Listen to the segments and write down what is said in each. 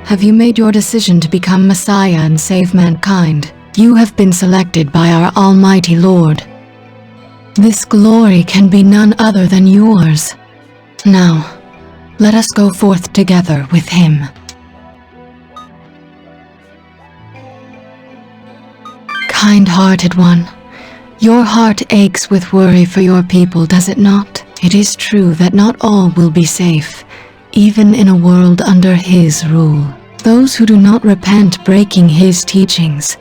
have you made your decision to become Messiah and save mankind? You have been selected by our Almighty Lord. This glory can be none other than yours. Now, let us go forth together with him. Kind-hearted one, your heart aches with worry for your people, does it not? It is true that not all will be safe, even in a world under his rule. Those who do not repent breaking his teachings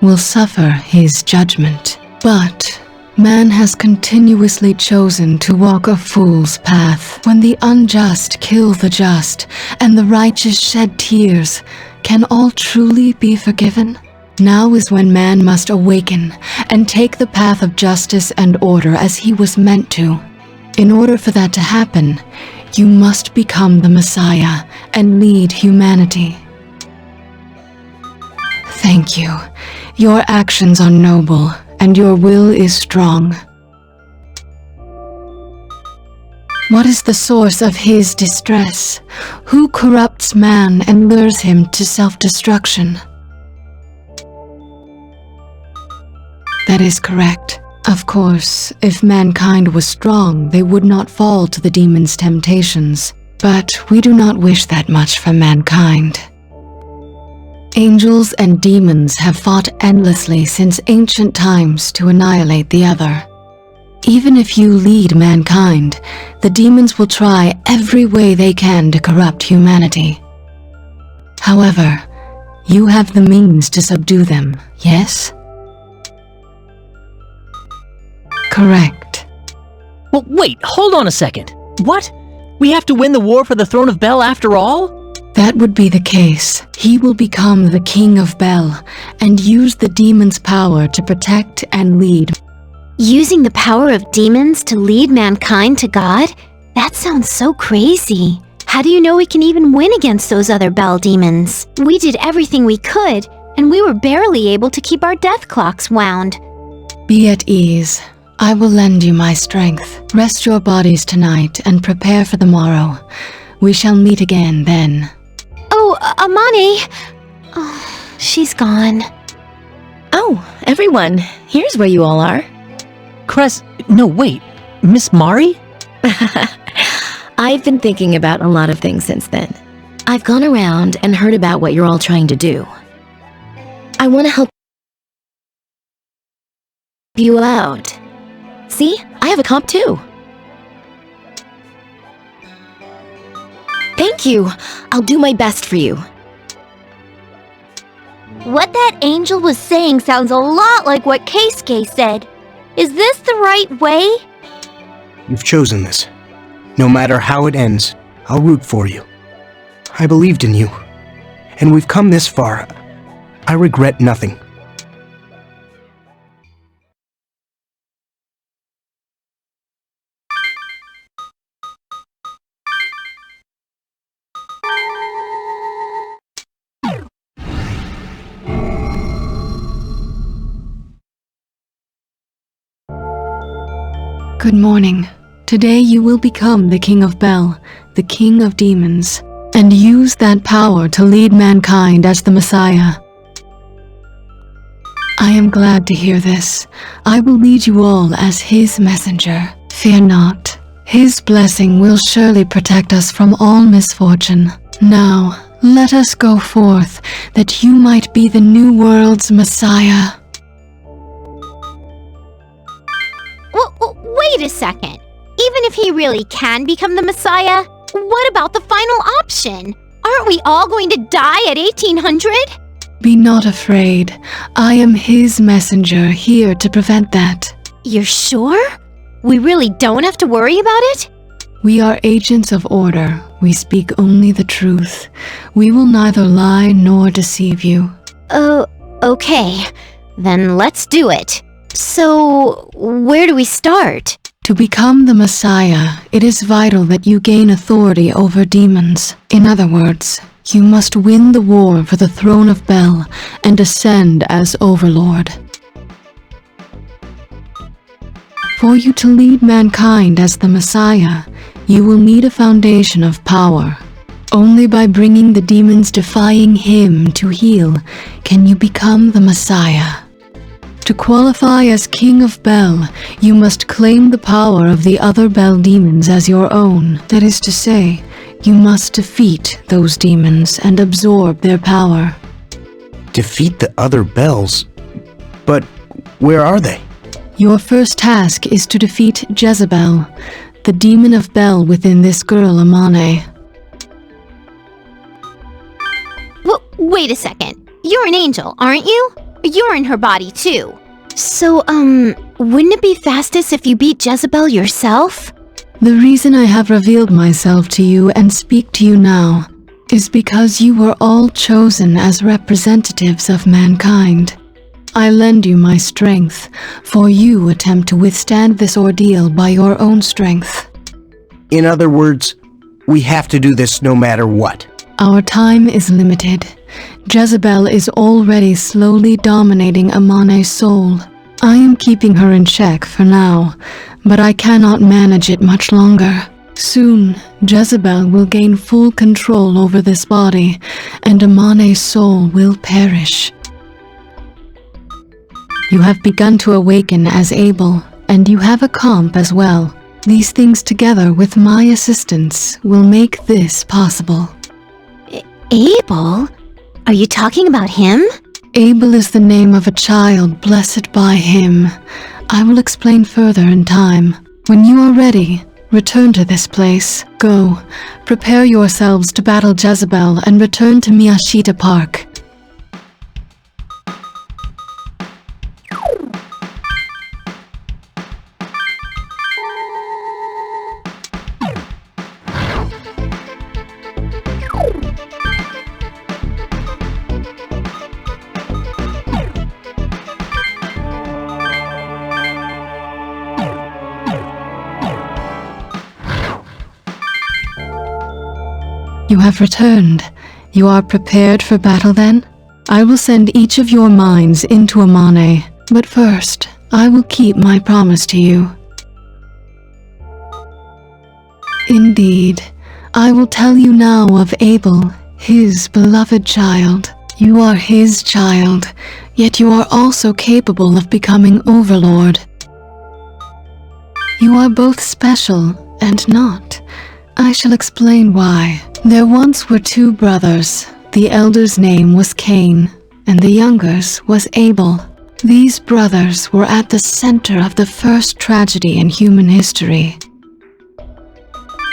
will suffer his judgment. But man has continuously chosen to walk a fool's path. When the unjust kill the just, and the righteous shed tears, can all truly be forgiven? Now is when man must awaken and take the path of justice and order as he was meant to. In order for that to happen, you must become the Messiah and lead humanity. Thank you. Your actions are noble, and your will is strong. What is the source of his distress? Who corrupts man and lures him to self-destruction? That is correct. Of course, if mankind was strong, they would not fall to the demon's temptations. But we do not wish that much for mankind. Angels and demons have fought endlessly since ancient times to annihilate the other. Even if you lead mankind, the demons will try every way they can to corrupt humanity. However, you have the means to subdue them, yes? Correct. Well, wait, hold on a second. What? We have to win the war for the throne of Bel after all? That would be the case. He will become the king of Bel and use the demon's power to protect and lead. Using the power of demons to lead mankind to God? That sounds so crazy. How do you know we can even win against those other Bel demons? We did everything we could, and we were barely able to keep our death clocks wound. Be at ease. I will lend you my strength. Rest your bodies tonight and prepare for the morrow. We shall meet again then. Oh, Amane! Oh, she's gone. Oh, everyone, here's where you all are. No, wait, Miss Mari? I've been thinking about a lot of things since then. I've gone around and heard about what you're all trying to do. I want to help you out. See, I have a comp too. Thank you. I'll do my best for you. What that angel was saying sounds a lot like what Keisuke said. Is this the right way? You've chosen this. No matter how it ends, I'll root for you. I believed in you, and we've come this far. I regret nothing. Good morning. Today you will become the king of Bel, the king of demons, and use that power to lead mankind as the Messiah. I am glad to hear this. I will lead you all as his messenger. Fear not. His blessing will surely protect us from all misfortune. Now, let us go forth, that you might be the new world's Messiah. Wait a second. Even if he really can become the Messiah, what about the final option? Aren't we all going to die at 1800? Be not afraid. I am his messenger here to prevent that. You're sure? We really don't have to worry about it? We are agents of order. We speak only the truth. We will neither lie nor deceive you. Okay. Then let's do it. So, where do we start? To become the Messiah, it is vital that you gain authority over demons. In other words, you must win the war for the throne of Bel and ascend as Overlord. For you to lead mankind as the Messiah, you will need a foundation of power. Only by bringing the demons defying him to heel can you become the Messiah. To qualify as King of Bel, you must claim the power of the other Bel demons as your own. That is to say, you must defeat those demons and absorb their power. Defeat the other Bels? But where are they? Your first task is to defeat Jezebel, the demon of Bel within this girl Amane. Wait a second. You're an angel, aren't you? You're in her body too. So, wouldn't it be fastest if you beat Jezebel yourself? The reason I have revealed myself to you and speak to you now is because you were all chosen as representatives of mankind. I lend you my strength, for you attempt to withstand this ordeal by your own strength. In other words, we have to do this no matter what. Our time is limited. Jezebel is already slowly dominating Amane's soul. I am keeping her in check for now, but I cannot manage it much longer. Soon, Jezebel will gain full control over this body, and Amane's soul will perish. You have begun to awaken as Abel, and you have a comp as well. These things together with my assistance will make this possible. Abel? Are you talking about him? Abel is the name of a child blessed by him. I will explain further in time. When you are ready, return to this place. Go, prepare yourselves to battle Jezebel and return to Miyashita Park. You have returned. You are prepared for battle then? I will send each of your minds into Amane, but first, I will keep my promise to you. Indeed, I will tell you now of Abel, his beloved child. You are his child, yet you are also capable of becoming Overlord. You are both special and not. I shall explain why. There once were two brothers. The elder's name was Cain, and the younger's was Abel. These brothers were at the center of the first tragedy in human history.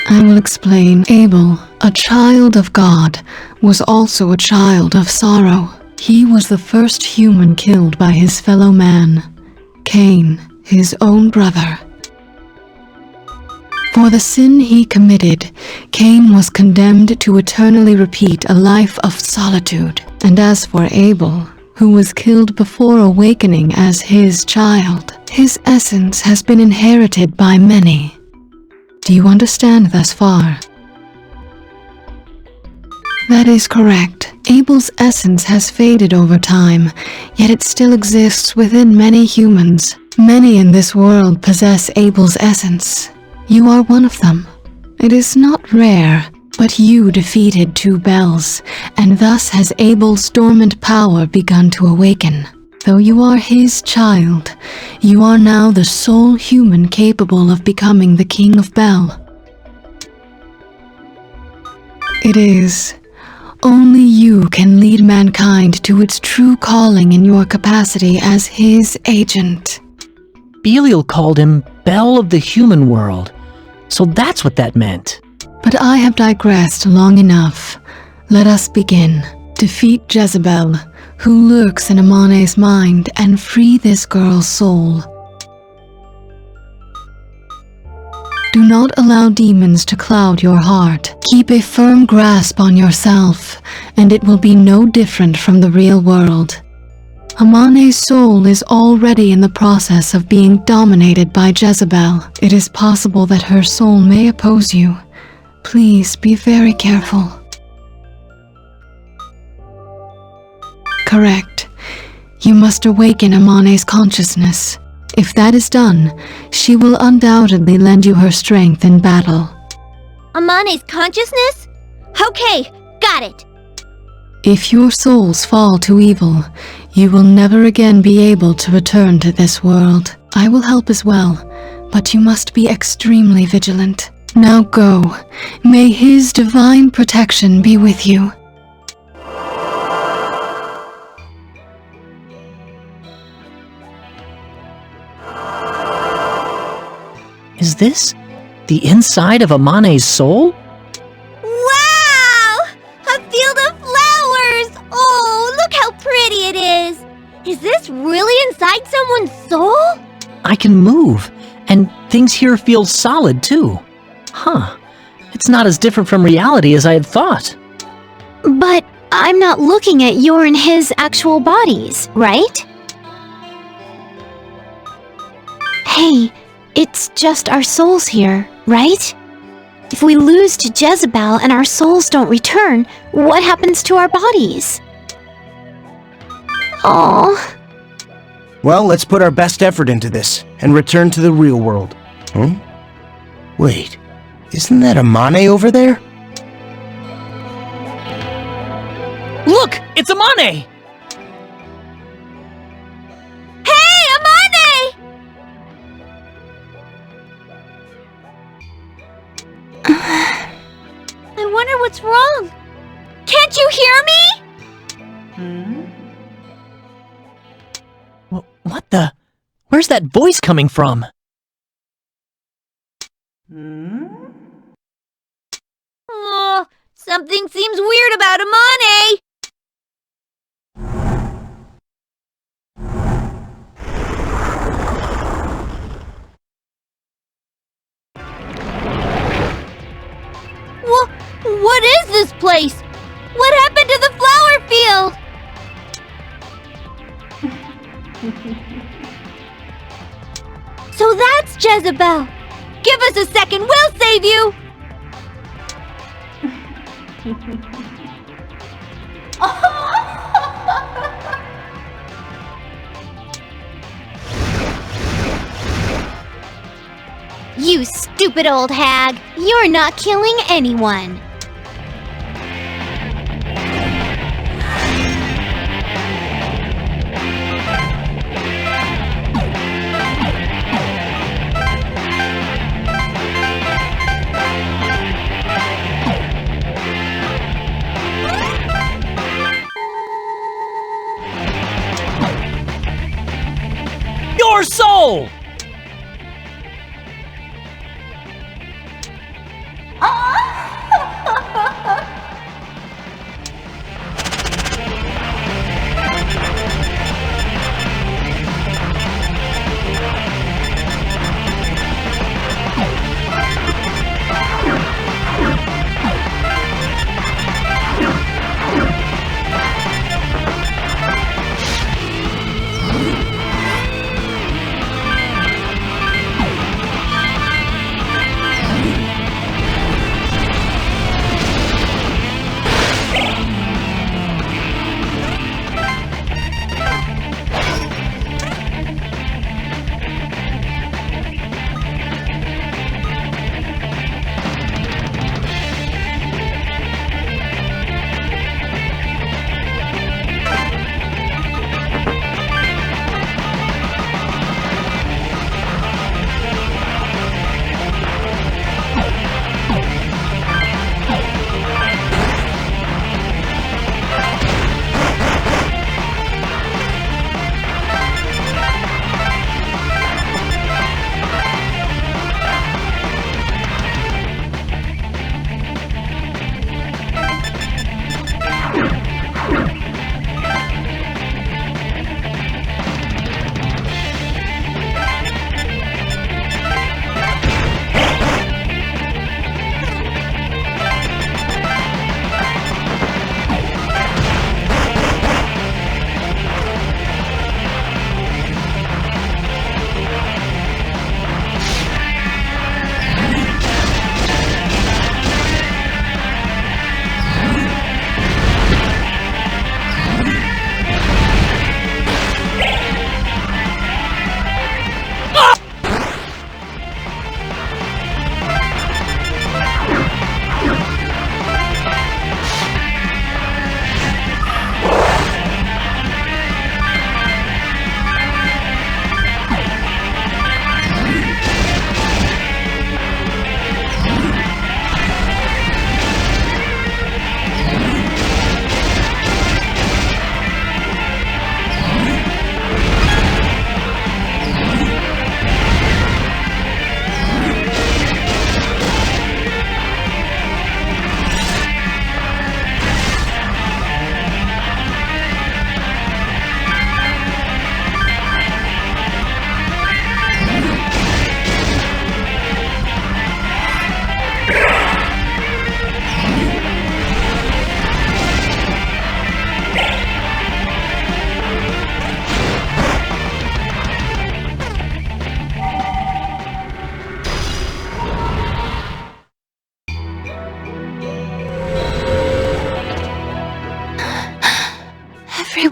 I will explain. Abel, a child of God, was also a child of sorrow. He was the first human killed by his fellow man, Cain, his own brother. For the sin he committed, Cain was condemned to eternally repeat a life of solitude. And as for Abel, who was killed before awakening as his child, his essence has been inherited by many. Do you understand thus far? That is correct. Abel's essence has faded over time, yet it still exists within many humans. Many in this world possess Abel's essence. You are one of them. It is not rare, but you defeated two Bels, and thus has Abel's dormant power begun to awaken. Though you are his child, you are now the sole human capable of becoming the King of Bel. It is. Only you can lead mankind to its true calling in your capacity as his agent. Belial called him Bel of the human world, so that's what that meant. But I have digressed long enough. Let us begin. Defeat Jezebel, who lurks in Amane's mind, and free this girl's soul. Do not allow demons to cloud your heart. Keep a firm grasp on yourself, and it will be no different from the real world. Amane's soul is already in the process of being dominated by Jezebel. It is possible that her soul may oppose you. Please be very careful. Correct. You must awaken Amane's consciousness. If that is done, she will undoubtedly lend you her strength in battle. Amane's consciousness? Okay, got it. If your souls fall to evil, you will never again be able to return to this world. I will help as well, but you must be extremely vigilant. Now go. May his divine protection be with you. Is this the inside of Amane's soul? Wow! A field of flowers! Oh, look how pretty it is! Is this really inside someone's soul? I can move, and things here feel solid too. Huh. It's not as different from reality as I had thought. But I'm not looking at your and his actual bodies, right? Hey, it's just our souls here, right? If we lose to Jezebel and our souls don't return, what happens to our bodies? Oh. Well, let's put our best effort into this and return to the real world. Huh? Wait, isn't that Amane over there? Look! It's Amane! Hey, Amane! I wonder what's wrong. Can't you hear me? What the? Where's that voice coming from? Oh, something seems weird about Amane. What is this place? What happened to the flower field? So that's Jezebel. Give us a second, we'll save you. You stupid old hag. You're not killing anyone. Your soul!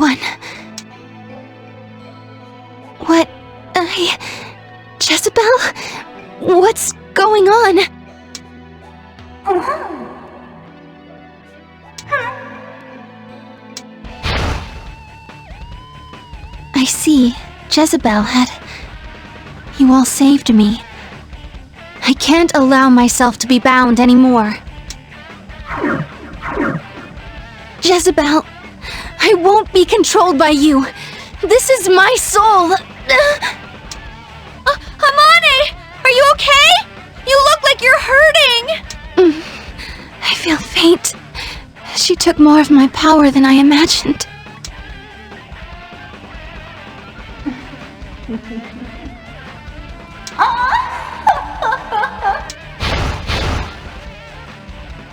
one. What? Jezebel? What's going on? I see. Jezebel had... You all saved me. I can't allow myself to be bound anymore. Jezebel, I won't be controlled by you. This is my soul. Amane, are you okay? You look like you're hurting. I feel faint. She took more of my power than I imagined.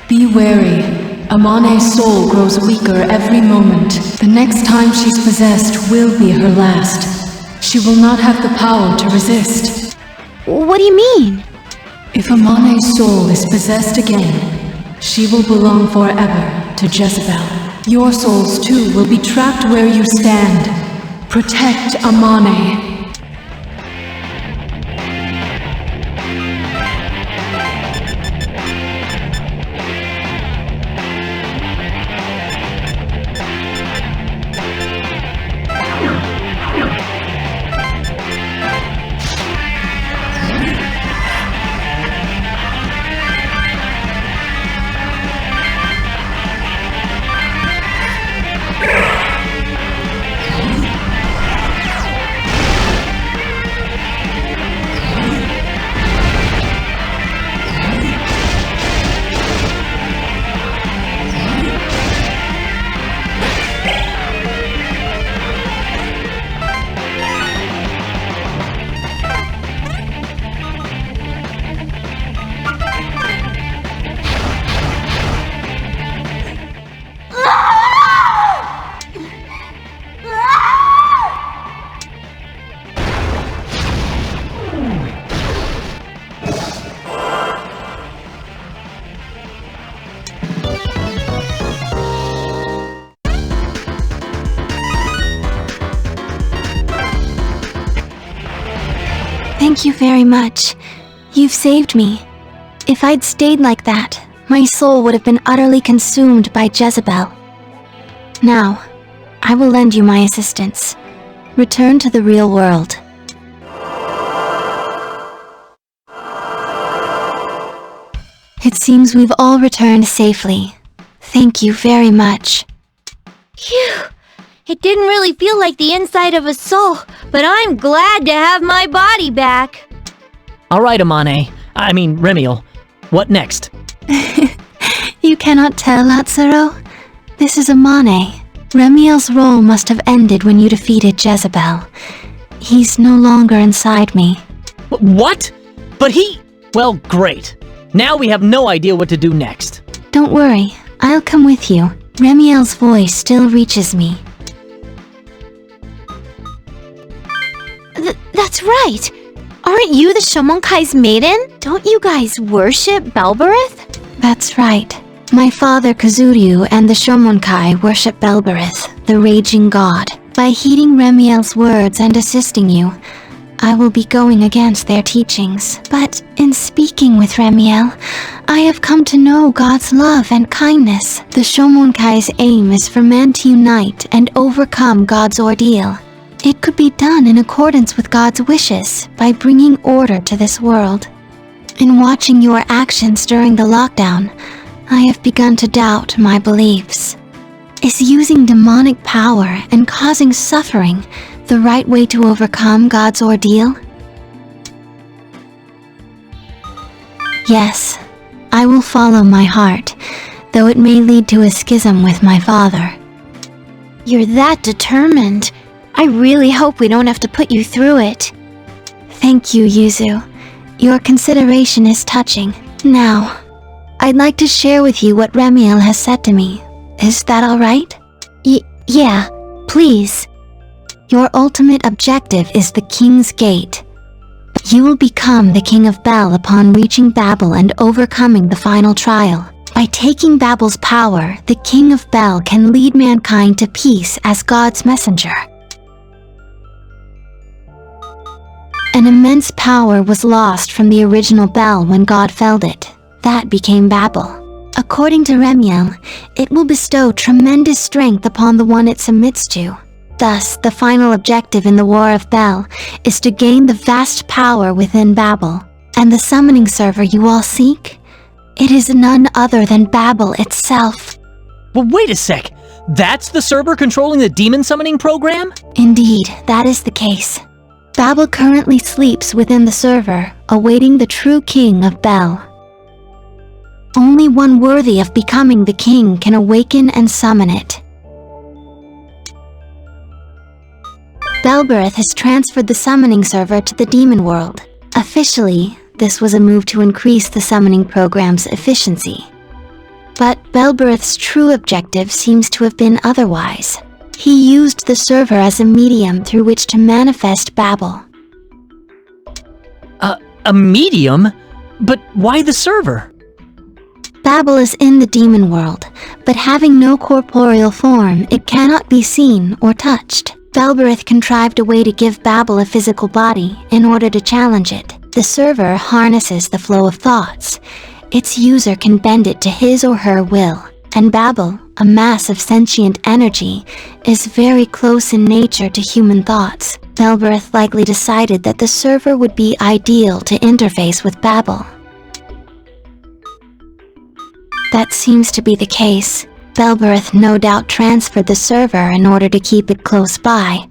Be wary. Amane's soul grows weaker every moment. The next time she's possessed will be her last. She will not have the power to resist. What do you mean? If Amane's soul is possessed again, she will belong forever to Jezebel. Your souls too will be trapped where you stand. Protect Amane. Thank you very much. You've saved me. If I'd stayed like that, my soul would have been utterly consumed by Jezebel. Now, I will lend you my assistance. Return to the real world. It seems we've all returned safely. Thank you very much. Phew! It didn't really feel like the inside of a soul, but I'm glad to have my body back. All right, Amane. I mean, Remiel. What next? You cannot tell, Lazzaro? This is Amane. Remiel's role must have ended when you defeated Jezebel. He's no longer inside me. What? But he... Well, great. Now we have no idea what to do next. Don't worry, I'll come with you. Remiel's voice still reaches me. That's right! Aren't you the Shomonkai's maiden? Don't you guys worship Belberith? That's right. My father Kazuryu and the Shomonkai worship Belberith, the raging god. By heeding Remiel's words and assisting you, I will be going against their teachings. But in speaking with Remiel, I have come to know God's love and kindness. The Shomonkai's aim is for men to unite and overcome God's ordeal. It could be done in accordance with God's wishes by bringing order to this world. In watching your actions during the lockdown, I have begun to doubt my beliefs. Is using demonic power and causing suffering the right way to overcome God's ordeal? Yes, I will follow my heart, though it may lead to a schism with my father. You're that determined. I really hope we don't have to put you through it. Thank you, Yuzu. Your consideration is touching. Now, I'd like to share with you what Remiel has said to me. Is that alright? Yeah, please. Your ultimate objective is the King's Gate. You will become the King of Bel upon reaching Babel and overcoming the final trial. By taking Babel's power, the king of Bel can lead mankind to peace as God's messenger. An immense power was lost from the original Bel when God felled it. That became Babel. According to Remiel, it will bestow tremendous strength upon the one it submits to. Thus, the final objective in the War of Bel is to gain the vast power within Babel. And the summoning server you all seek? It is none other than Babel itself. Well, wait a sec. That's the server controlling the demon summoning program? Indeed, that is the case. Babel currently sleeps within the server, awaiting the true king of Bel. Only one worthy of becoming the king can awaken and summon it. Belbereth has transferred the summoning server to the demon world. Officially, this was a move to increase the summoning program's efficiency. But Belbereth's true objective seems to have been otherwise. He used the server as a medium through which to manifest Babel. A medium? But why the server? Babel is in the demon world, but having no corporeal form, it cannot be seen or touched. Belbereth contrived a way to give Babel a physical body in order to challenge it. The server harnesses the flow of thoughts. Its user can bend it to his or her will. And Babel, a mass of sentient energy, is very close in nature to human thoughts. Belbereth likely decided that the server would be ideal to interface with Babel. That seems to be the case. Belbereth no doubt transferred the server in order to keep it close by.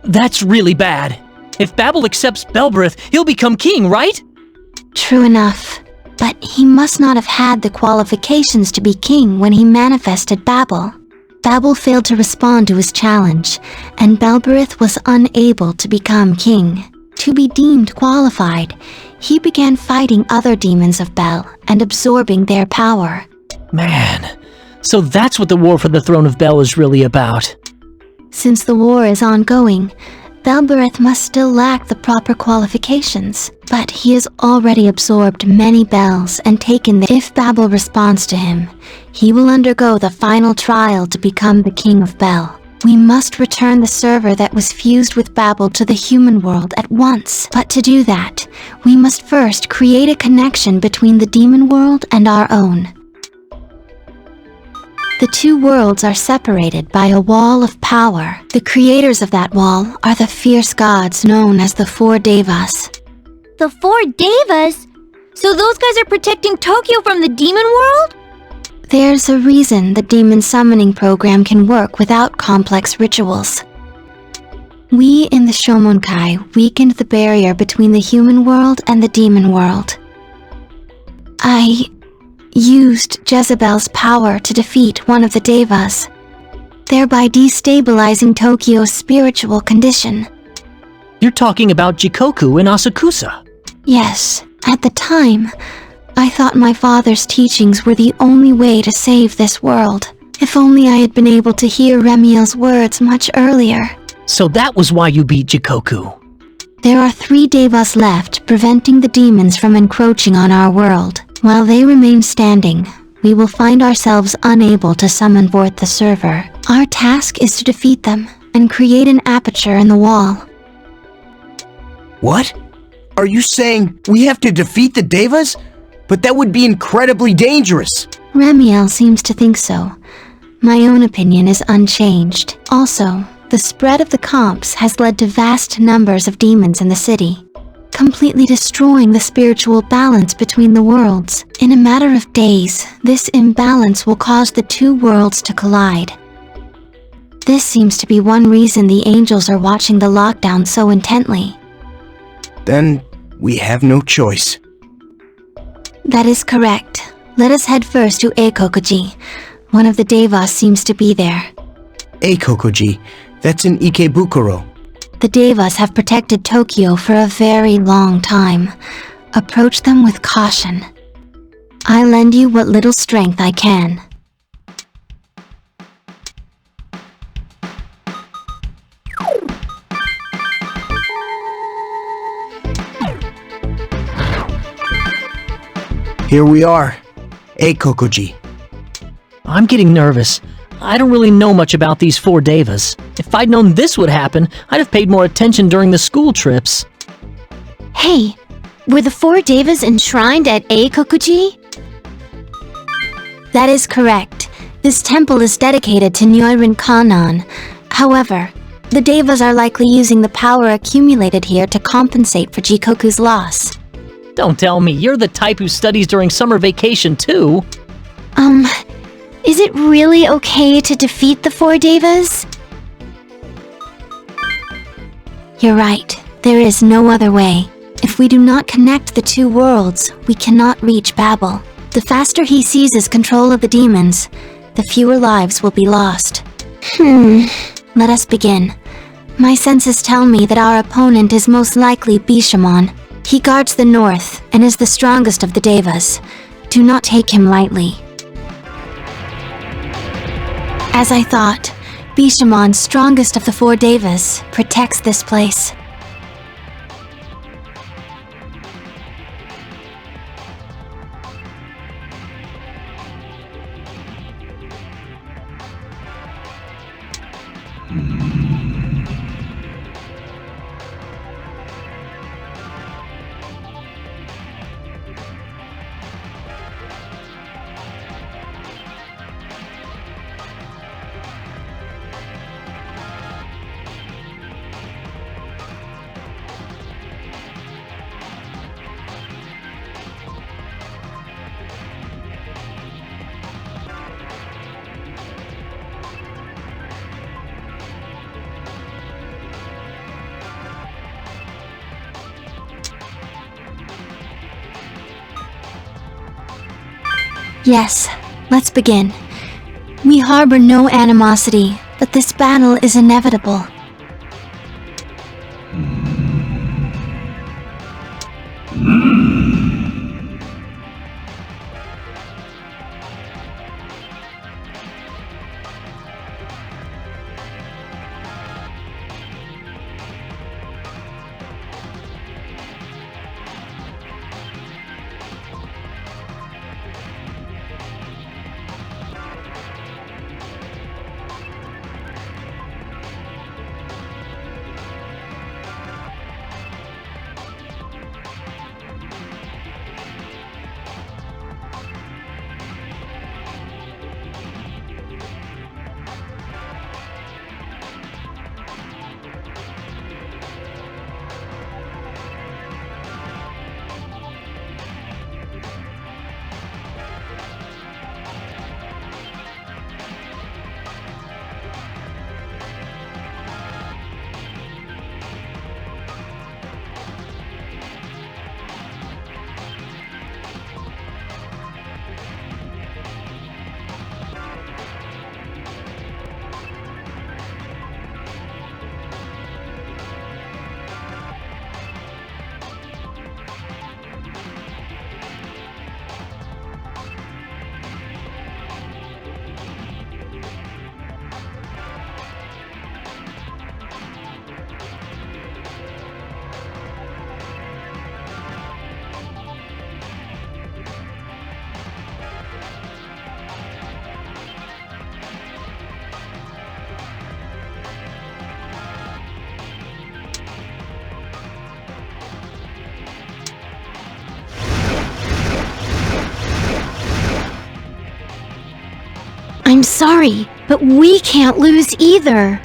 That's really bad. If Babel accepts Belbereth, he'll become king, right? True enough. But he must not have had the qualifications to be king when he manifested Babel. Babel failed to respond to his challenge, and Belbereth was unable to become king. To be deemed qualified, he began fighting other demons of Bel and absorbing their power. Man, so that's what the War for the Throne of Bel is really about. Since the war is ongoing, Belbereth must still lack the proper qualifications, but he has already absorbed many Bels and taken them. If Babel responds to him, he will undergo the final trial to become the king of Bel. We must return the server that was fused with Babel to the human world at once. But to do that, we must first create a connection between the demon world and our own. The two worlds are separated by a wall of power. The creators of that wall are the fierce gods known as the four deavas. The four deavas? So those guys are protecting Tokyo from the demon world? There's a reason the demon summoning program can work without complex rituals. We in the Shomonkai weakened the barrier between the human world and the demon world. I used Jezebel's power to defeat one of the devas, thereby destabilizing Tokyo's spiritual condition. You're talking about Jikoku and Asakusa. Yes, at the time, I thought my father's teachings were the only way to save this world. If only I had been able to hear Remiel's words much earlier. So that was why you beat Jikoku. There are 3 devas left, preventing the demons from encroaching on our world. While they remain standing, we will find ourselves unable to summon forth the server. Our task is to defeat them and create an aperture in the wall. What? Are you saying we have to defeat the devas? But that would be incredibly dangerous. Remiel seems to think so. My own opinion is unchanged. Also, the spread of the comps has led to vast numbers of demons in the city, completely destroying the spiritual balance between the worlds. In a matter of days, this imbalance will cause the 2 worlds to collide. This seems to be one reason the angels are watching the lockdown so intently. Then we have no choice. That is correct. Let us head first to A-Kokoi. One of the devas seems to be there. A-Kokoi, that's in Ikebukuro. The devas have protected Tokyo for a very long time. Approach them with caution. I lend you what little strength I can. Here we are. A-Kokoi. I'm getting nervous. I don't really know much about these 4 devas. If I'd known this would happen, I'd have paid more attention during the school trips. Hey, were the 4 devas enshrined at A-Kokoi? That is correct. This temple is dedicated to Nyoirin Kanan. However, the devas are likely using the power accumulated here to compensate for Jikoku's loss. Don't tell me, you're the type who studies during summer vacation too. Is it really okay to defeat the 4 devas? You're right. There is no other way. If we do not connect the 2 worlds, we cannot reach Babel. The faster he seizes control of the demons, the fewer lives will be lost. Let us begin. My senses tell me that our opponent is most likely Bishamon. He guards the north and is the strongest of the devas. Do not take him lightly. As I thought, Bishamon, strongest of the 4 devas, protects this place. Yes, let's begin. We harbor no animosity, but this battle is inevitable. I'm sorry, but we can't lose either.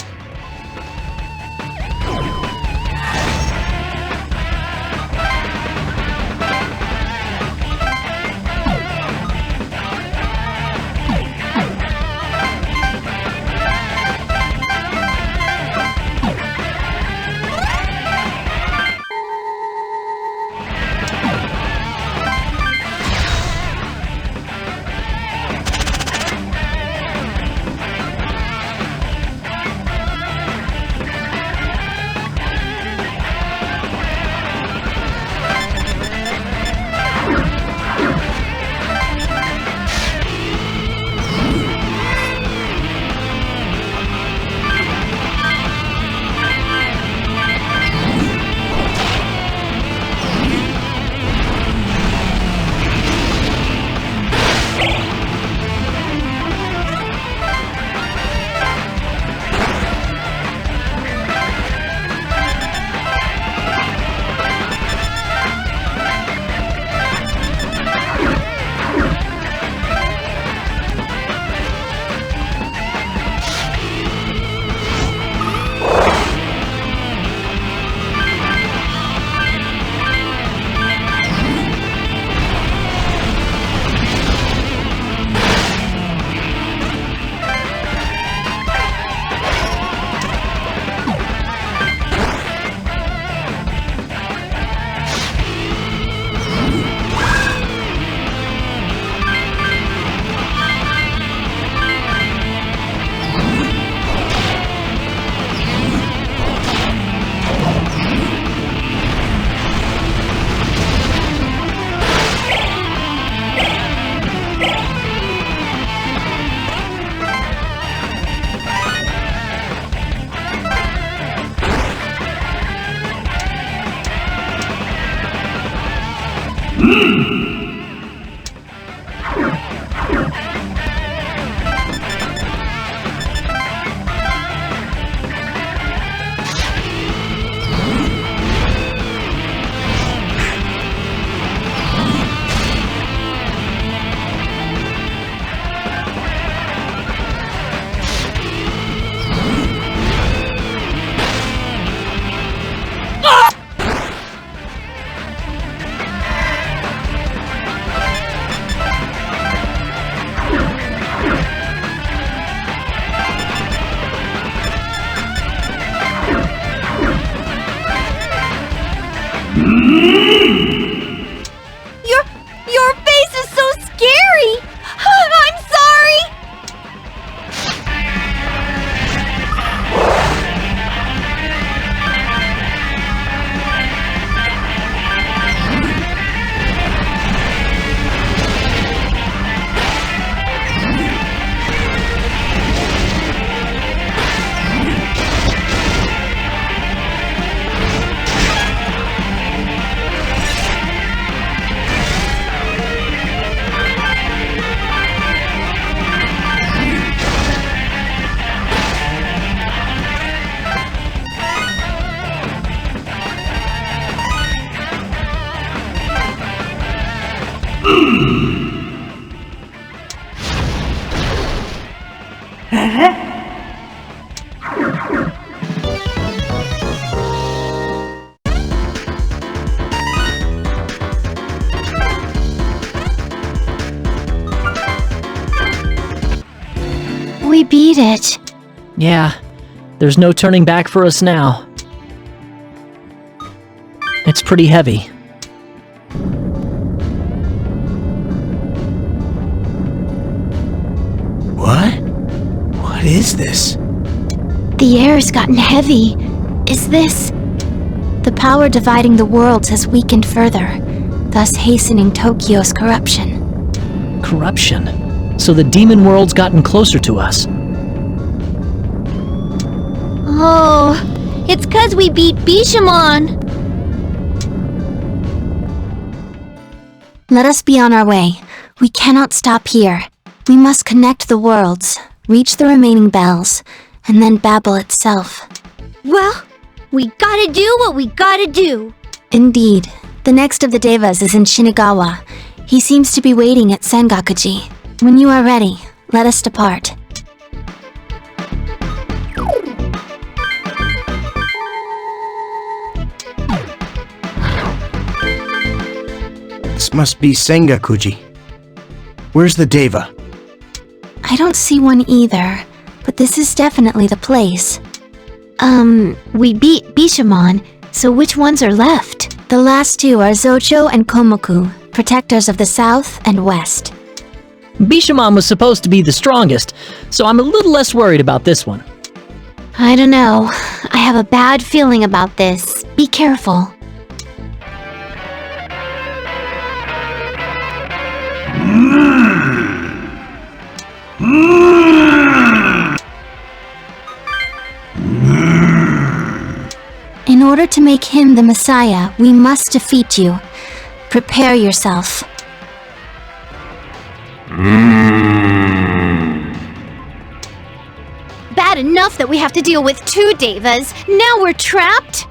We beat it. Yeah, there's no turning back for us now. It's pretty heavy. What? What is this? The air's gotten heavy. Is this... The power dividing the worlds has weakened further, thus hastening Tokyo's corruption. Corruption. So the demon world's gotten closer to us. Oh, it's 'cause we beat Bishamon. Let us be on our way. We cannot stop here. We must connect the worlds, reach the remaining bells, and then Babel itself. Well, we gotta do what we gotta do. Indeed. The next of the deavas is in Shinagawa. He seems to be waiting at Sengakuji. When you are ready, let us depart. This must be Sengakuji. Where's the deva? I don't see one either, but this is definitely the place. We beat Bishamon, so which ones are left? The last two are Zocho and Komoku, protectors of the south and west. Bishamon was supposed to be the strongest, so I'm a little less worried about this one. I don't know. I have a bad feeling about this. Be careful. In order to make him the Messiah, we must defeat you. Prepare yourself. Bad enough that we have to deal with two devas. Now we're trapped?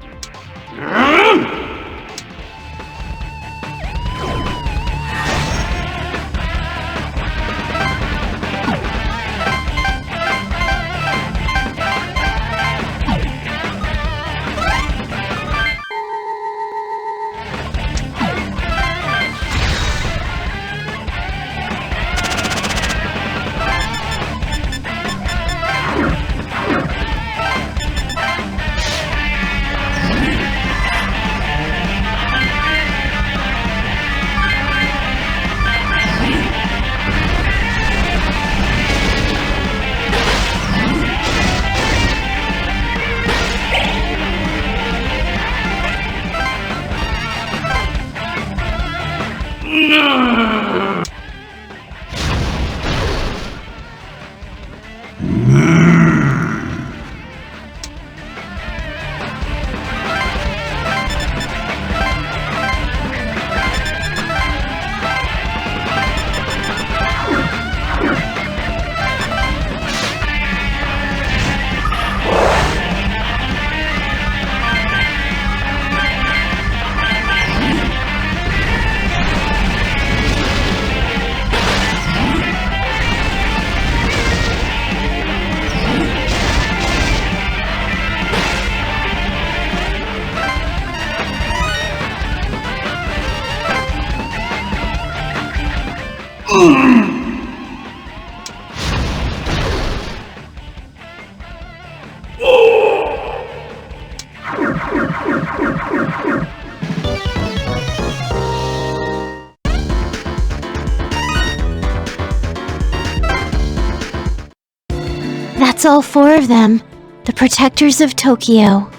That's all four of them. The protectors of Tokyo.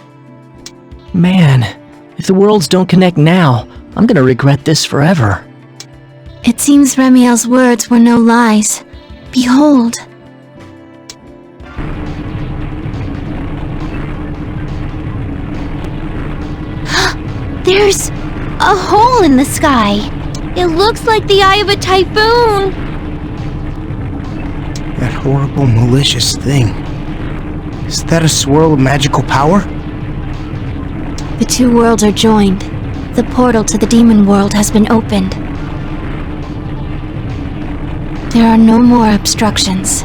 Man, if the worlds don't connect now, I'm gonna regret this forever. It seems Remiel's words were no lies. Behold. There's a hole in the sky. It looks like the eye of a typhoon. That horrible, malicious thing. Is that a swirl of magical power? The two worlds are joined. The portal to the demon world has been opened. There are no more obstructions.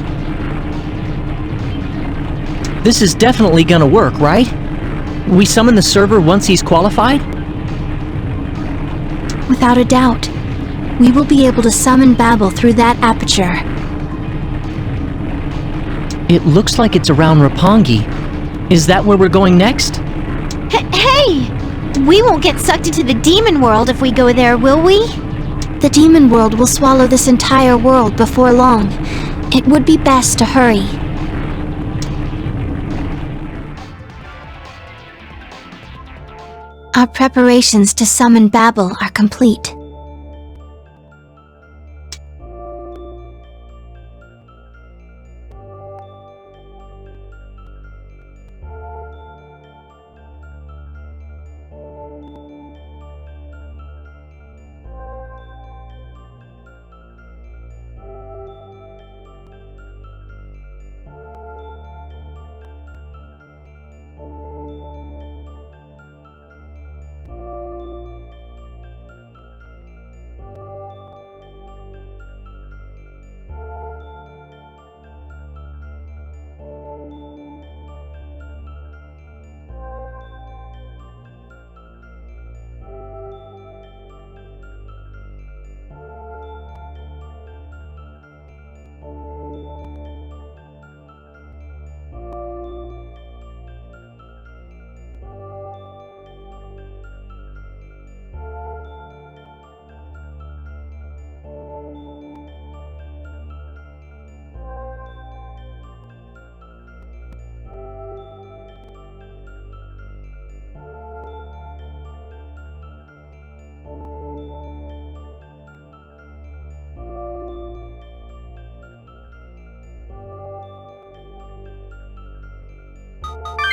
This is definitely gonna work, right? We summon the server once he's qualified? Without a doubt, we will be able to summon Babel through that aperture. It looks like it's around Roppongi. Is that where we're going next? Hey! We won't get sucked into the demon world if we go there, will we? The demon world will swallow this entire world before long. It would be best to hurry. Our preparations to summon Babel are complete.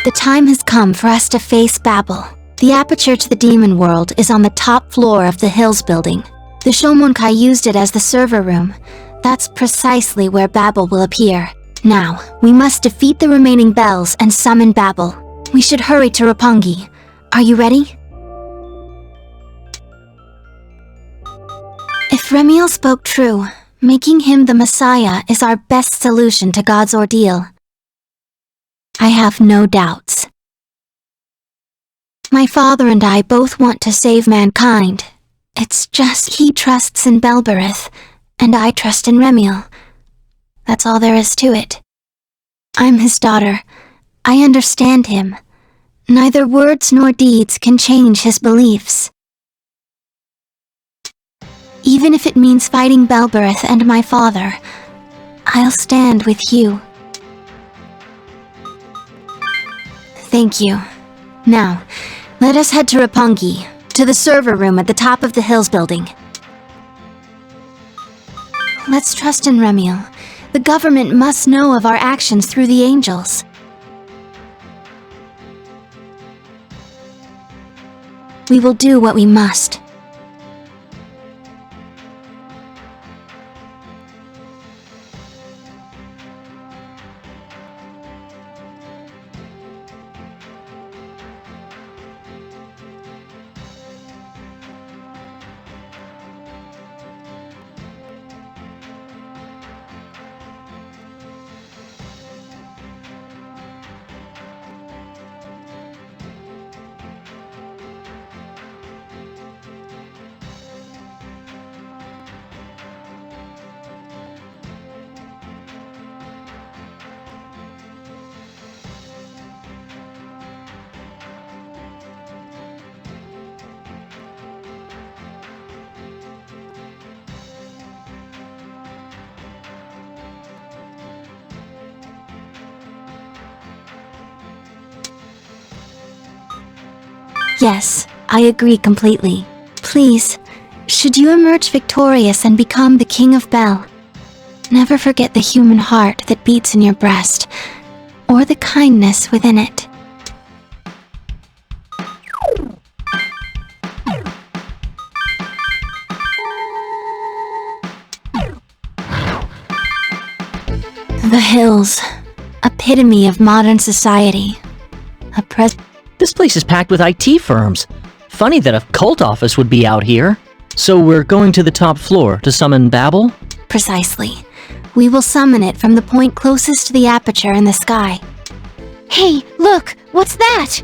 The time has come for us to face Babel. The aperture to the demon world is on the top floor of the Hills building. The Shomonkai used it as the server room. That's precisely where Babel will appear. Now, we must defeat the remaining bells and summon Babel. We should hurry to Roppongi. Are you ready? If Remiel spoke true, making him the Messiah is our best solution to God's ordeal. I have no doubts. My father and I both want to save mankind. It's just he trusts in Belberith, and I trust in Remiel. That's all there is to it. I'm his daughter. I understand him. Neither words nor deeds can change his beliefs. Even if it means fighting Belberith and my father, I'll stand with you. Thank you. Now, let us head to Roppongi, to the server room at the top of the Hills building. Let's trust in Remiel. The government must know of our actions through the angels. We will do what we must. Yes, I agree completely. Please, should you emerge victorious and become the King of Bel, never forget the human heart that beats in your breast, or the kindness within it. The Hills, epitome of modern society. This place is packed with IT firms. Funny that a cult office would be out here. So we're going to the top floor to summon Babel? Precisely. We will summon it from the point closest to the aperture in the sky. Hey, look! What's that?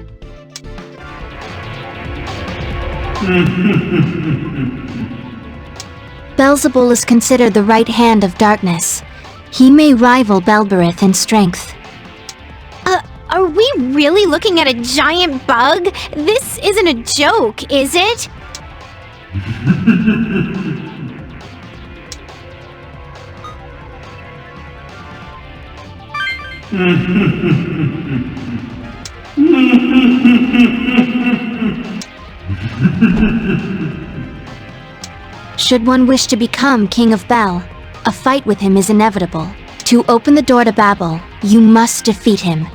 Beelzebul is considered the right hand of darkness. He may rival Belberith in strength. Are we really looking at a giant bug? This isn't a joke, is it? Should one wish to become King of Bel, a fight with him is inevitable. To open the door to Babel, you must defeat him.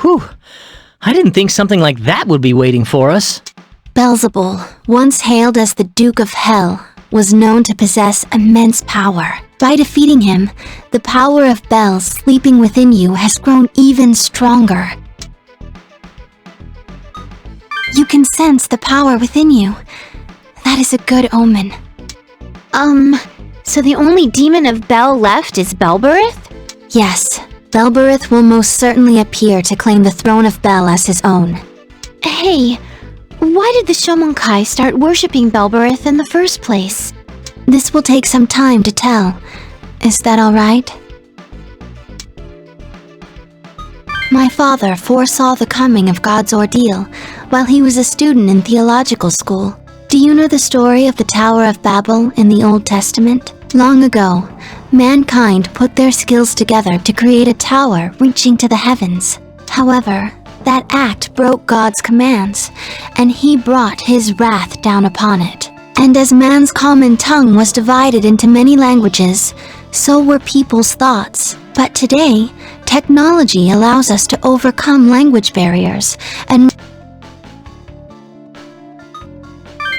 Whew. I didn't think something like that would be waiting for us. Beelzebul, once hailed as the Duke of Hell, was known to possess immense power. By defeating him, the power of Bel sleeping within you has grown even stronger. You can sense the power within you. That is a good omen. So the only demon of Bel left is Belberith? Yes, Belberith will most certainly appear to claim the throne of Bel as his own. Hey, why did the Shomonkai start worshipping Belberith in the first place? This will take some time to tell. Is that alright? My father foresaw the coming of God's ordeal while he was a student in theological school. Do you know the story of the Tower of Babel in the Old Testament? Long ago, mankind put their skills together to create a tower reaching to the heavens. However, that act broke God's commands, and he brought his wrath down upon it. And as man's common tongue was divided into many languages, so were people's thoughts. But today, technology allows us to overcome language barriers, and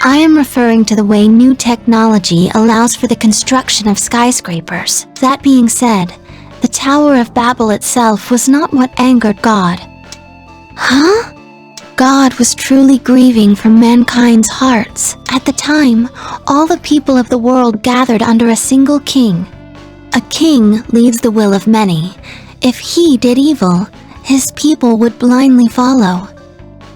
I am referring to the way new technology allows for the construction of skyscrapers. That being said, the Tower of Babel itself was not what angered God. Huh? God was truly grieving for mankind's hearts. At the time, all the people of the world gathered under a single king. A king leads the will of many. If he did evil, his people would blindly follow.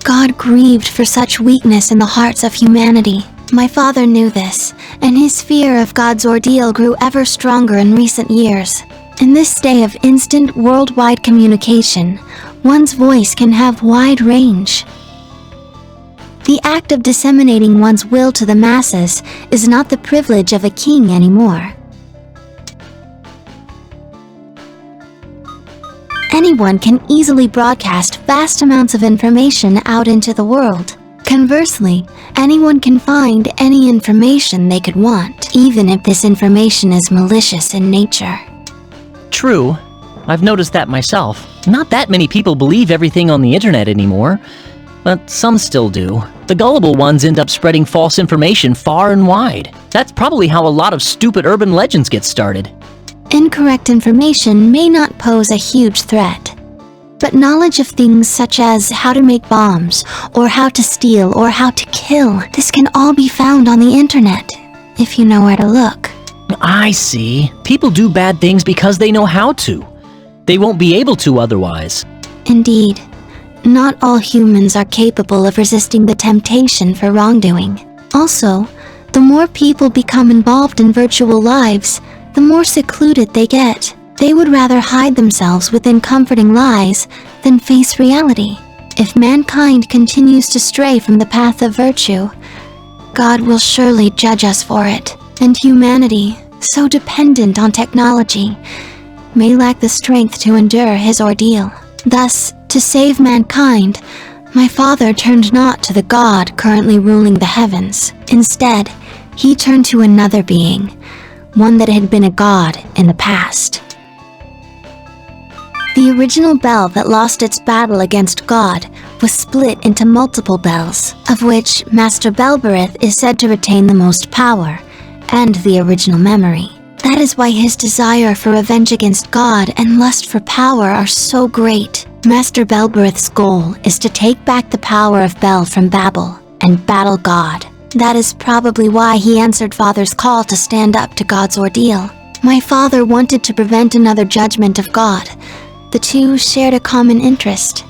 God grieved for such weakness in the hearts of humanity. My father knew this, and his fear of God's ordeal grew ever stronger in recent years. In this day of instant worldwide communication, one's voice can have wide range. The act of disseminating one's will to the masses is not the privilege of a king anymore. Anyone can easily broadcast vast amounts of information out into the world. Conversely, anyone can find any information they could want, even if this information is malicious in nature. True. I've noticed that myself. Not that many people believe everything on the internet anymore, but some still do. The gullible ones end up spreading false information far and wide. That's probably how a lot of stupid urban legends get started. Incorrect information may not pose a huge threat. But knowledge of things such as how to make bombs, or how to steal, or how to kill, this can all be found on the internet, if you know where to look. I see. People do bad things because they know how to. They won't be able to otherwise. Indeed, not all humans are capable of resisting the temptation for wrongdoing. Also, the more people become involved in virtual lives, the more secluded they get. They would rather hide themselves within comforting lies than face reality. If mankind continues to stray from the path of virtue, God will surely judge us for it, and humanity, so dependent on technology, may lack the strength to endure his ordeal. Thus, to save mankind, my father turned not to the God currently ruling the heavens. Instead, he turned to another being, one that had been a god in the past. The original bell that lost its battle against God was split into multiple bells, of which Master Belberith is said to retain the most power, and the original memory. That is why his desire for revenge against God and lust for power are so great. Master Belberith's goal is to take back the power of Bel from Babel and battle God. That is probably why he answered Father's call to stand up to God's ordeal. My father wanted to prevent another judgment of God. The two shared a common interest.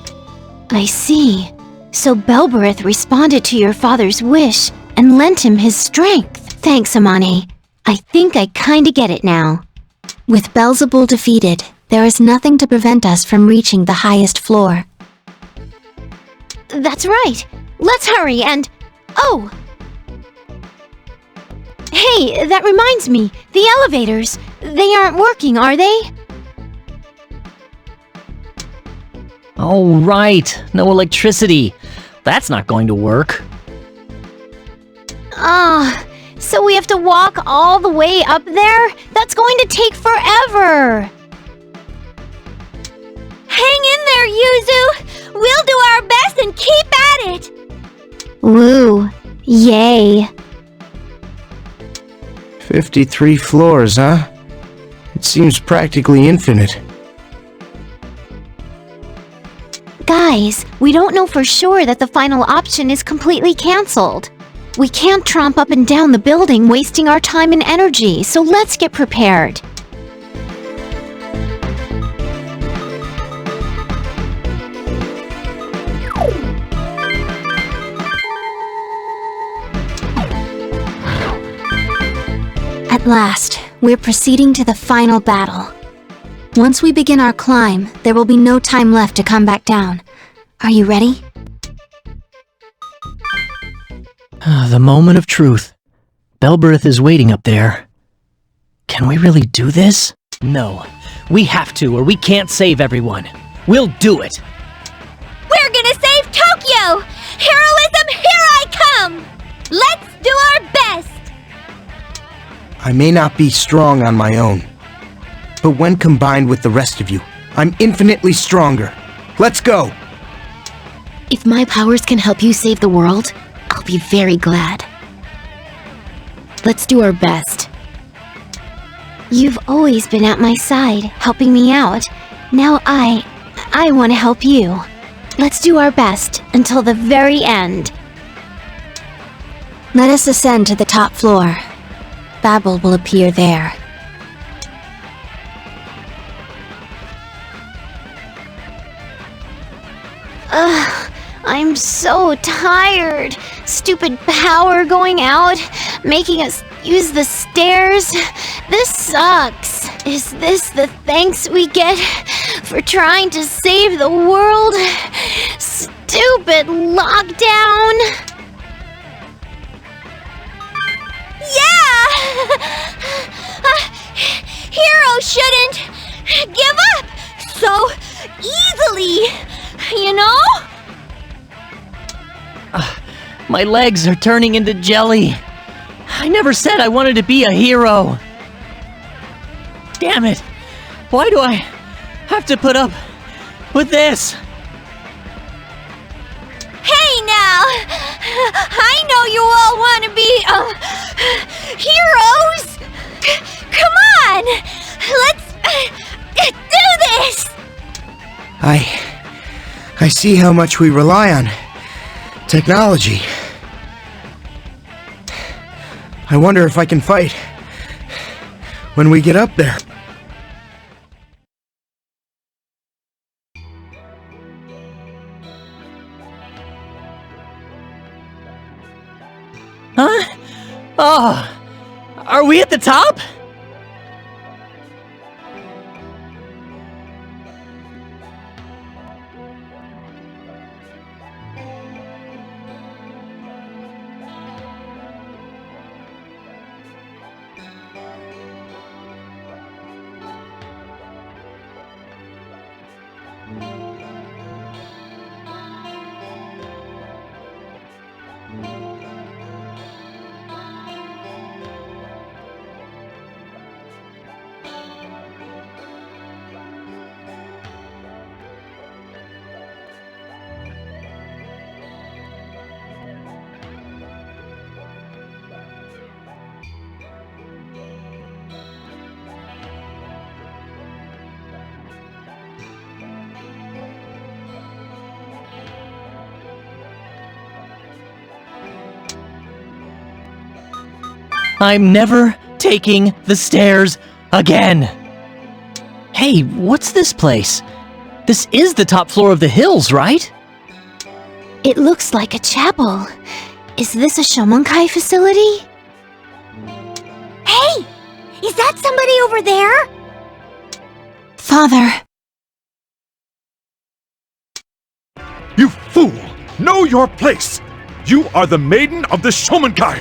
I see. So Belberith responded to your father's wish and lent him his strength. Thanks, Amane. I think I kinda get it now. With Beelzebul defeated, there is nothing to prevent us from reaching the highest floor. That's right. Let's hurry and... Oh! Hey, that reminds me. The elevators. They aren't working, are they? Oh, right. No electricity. That's not going to work. So we have to walk all the way up there? That's going to take forever! Hang in there, Yuzu! We'll do our best and keep at it! Woo! Yay! 53 floors, huh? It seems practically infinite. Guys, we don't know for sure that the final option is completely cancelled. We can't tromp up and down the building wasting our time and energy, so let's get prepared. At last, we're proceeding to the final battle. Once we begin our climb, there will be no time left to come back down. Are you ready? The moment of truth. Belberith is waiting up there. Can we really do this? No. We have to, or we can't save everyone. We'll do it! We're gonna save Tokyo! Heroism, here I come! Let's do our best! I may not be strong on my own, but when combined with the rest of you, I'm infinitely stronger. Let's go! If my powers can help you save the world, I'll be very glad. Let's do our best. You've always been at my side, helping me out. Now I want to help you. Let's do our best until the very end. Let us ascend to the top floor. Babel will appear there. I'm so tired. Stupid power going out, making us use the stairs. This sucks. Is this the thanks we get for trying to save the world? Stupid lockdown. Yeah! Hero shouldn't give up so easily, you know? My legs are turning into jelly. I never said I wanted to be a hero. Damn it. Why do I have to put up with this? Hey now! I know you all want to be, heroes! Come on! Let's do this! I see how much we rely on technology. I wonder if I can fight when we get up there. Huh? Oh, are we at the top? I'm never taking the stairs again. Hey, what's this place? This is the top floor of the hills, right? It looks like a chapel. Is this a Shomonkai facility? Hey! Is that somebody over there? Father, You fool! Know your place! You are the maiden of the Shomonkai!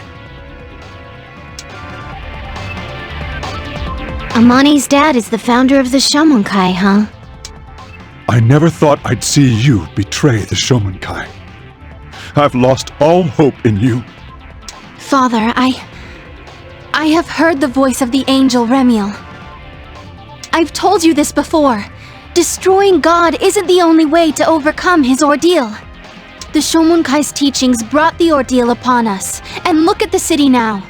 Amane's dad is the founder of the Shomonkai, huh? I never thought I'd see you betray the Shomonkai. I've lost all hope in you. Father, I have heard the voice of the angel Remiel. I've told you this before. Destroying God isn't the only way to overcome his ordeal. The Shomonkai's teachings brought the ordeal upon us, and look at the city now.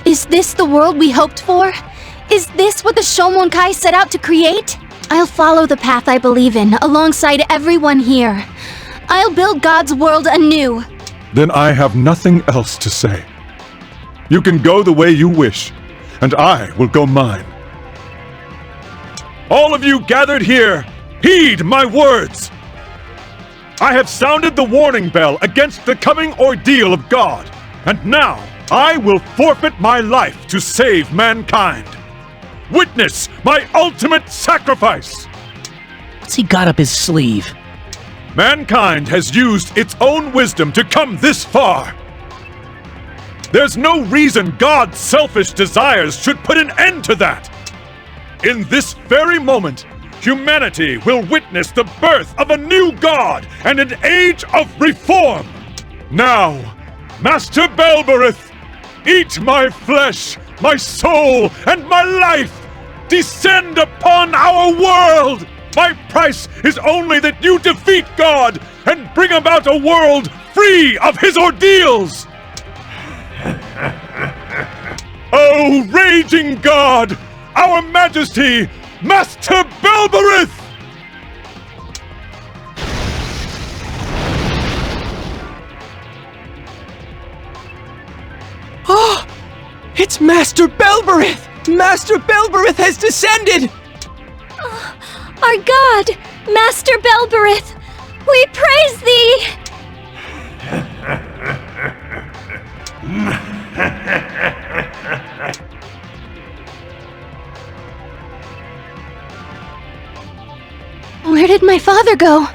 Is this the world we hoped for? Is this what the Shomonkai set out to create? I'll follow the path I believe in, alongside everyone here. I'll build God's world anew. Then I have nothing else to say. You can go the way you wish, and I will go mine. All of you gathered here, heed my words! I have sounded the warning bell against the coming ordeal of God, and now I will forfeit my life to save mankind. Witness my ultimate sacrifice! What's he got up his sleeve? Mankind has used its own wisdom to come this far. There's no reason God's selfish desires should put an end to that. In this very moment, humanity will witness the birth of a new god and an age of reform. Now, Master Belberith, eat my flesh, my soul, and my life! Descend upon our world! My price is only that you defeat God and bring about a world free of his ordeals! O raging God, our Majesty, Master Belberith! Oh! It's Master Belberith! Master Belberith has descended! Our God, Master Belberith, we praise thee! Where did my father go?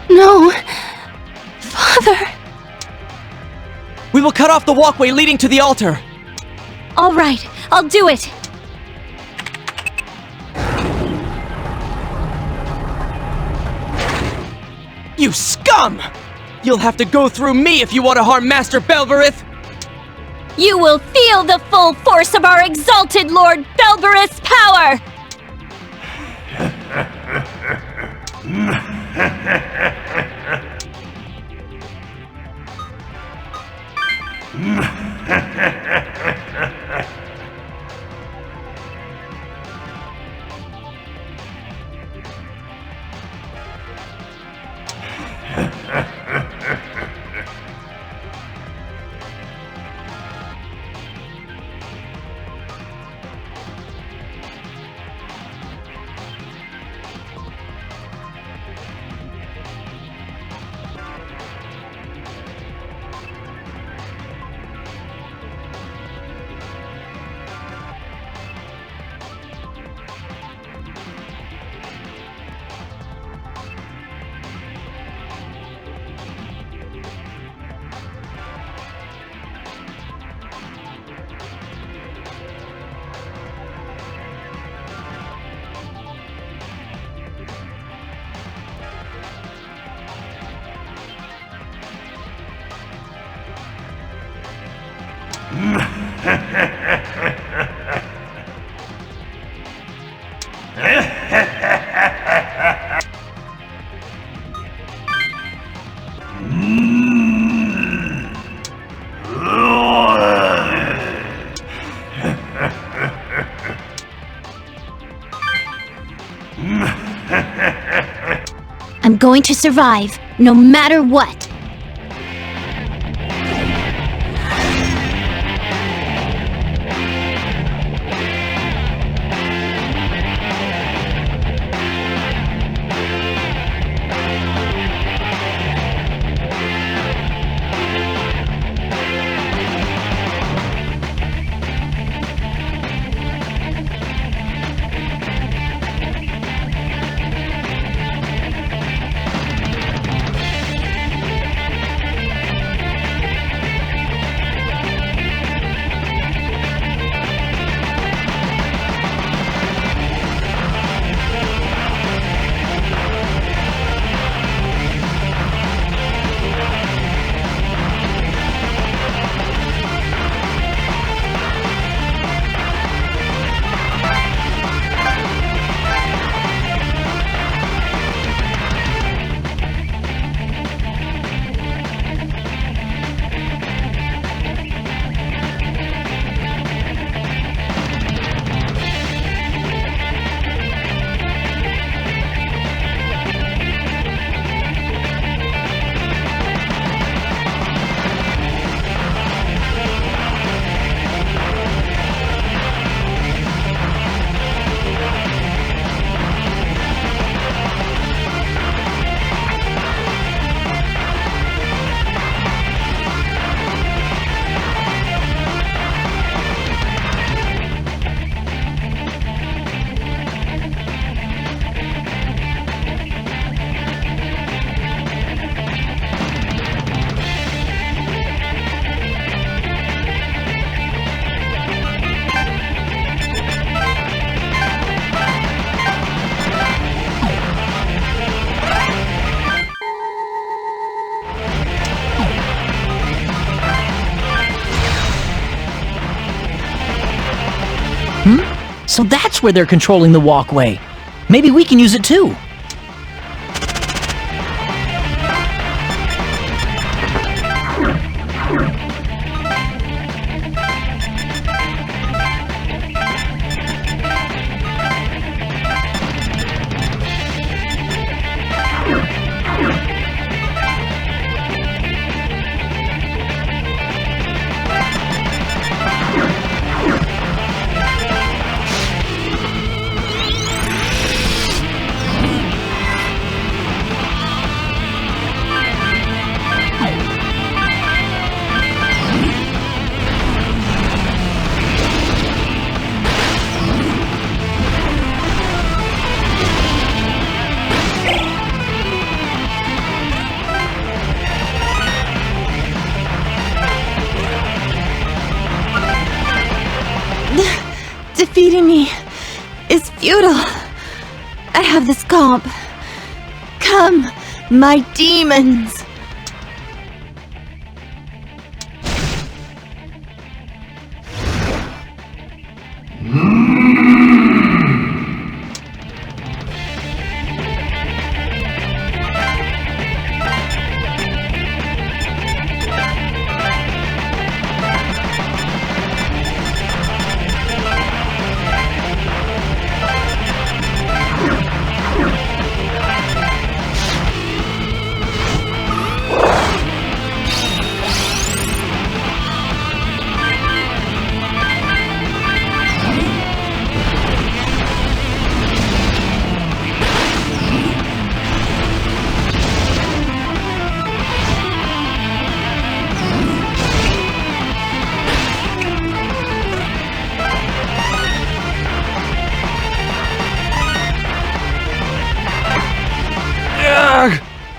No! Father! We will cut off the walkway leading to the altar! All right, I'll do it. You scum! You'll have to go through me if you want to harm Master Belberith! You will feel the full force of our exalted Lord Belberith's power! going to survive, no matter what. So that's where they're controlling the walkway. Maybe we can use it too. Defeating me is futile. I have this comp. Come, my demons!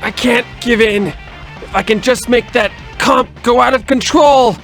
I can't give in. If I can just make that comp go out of control.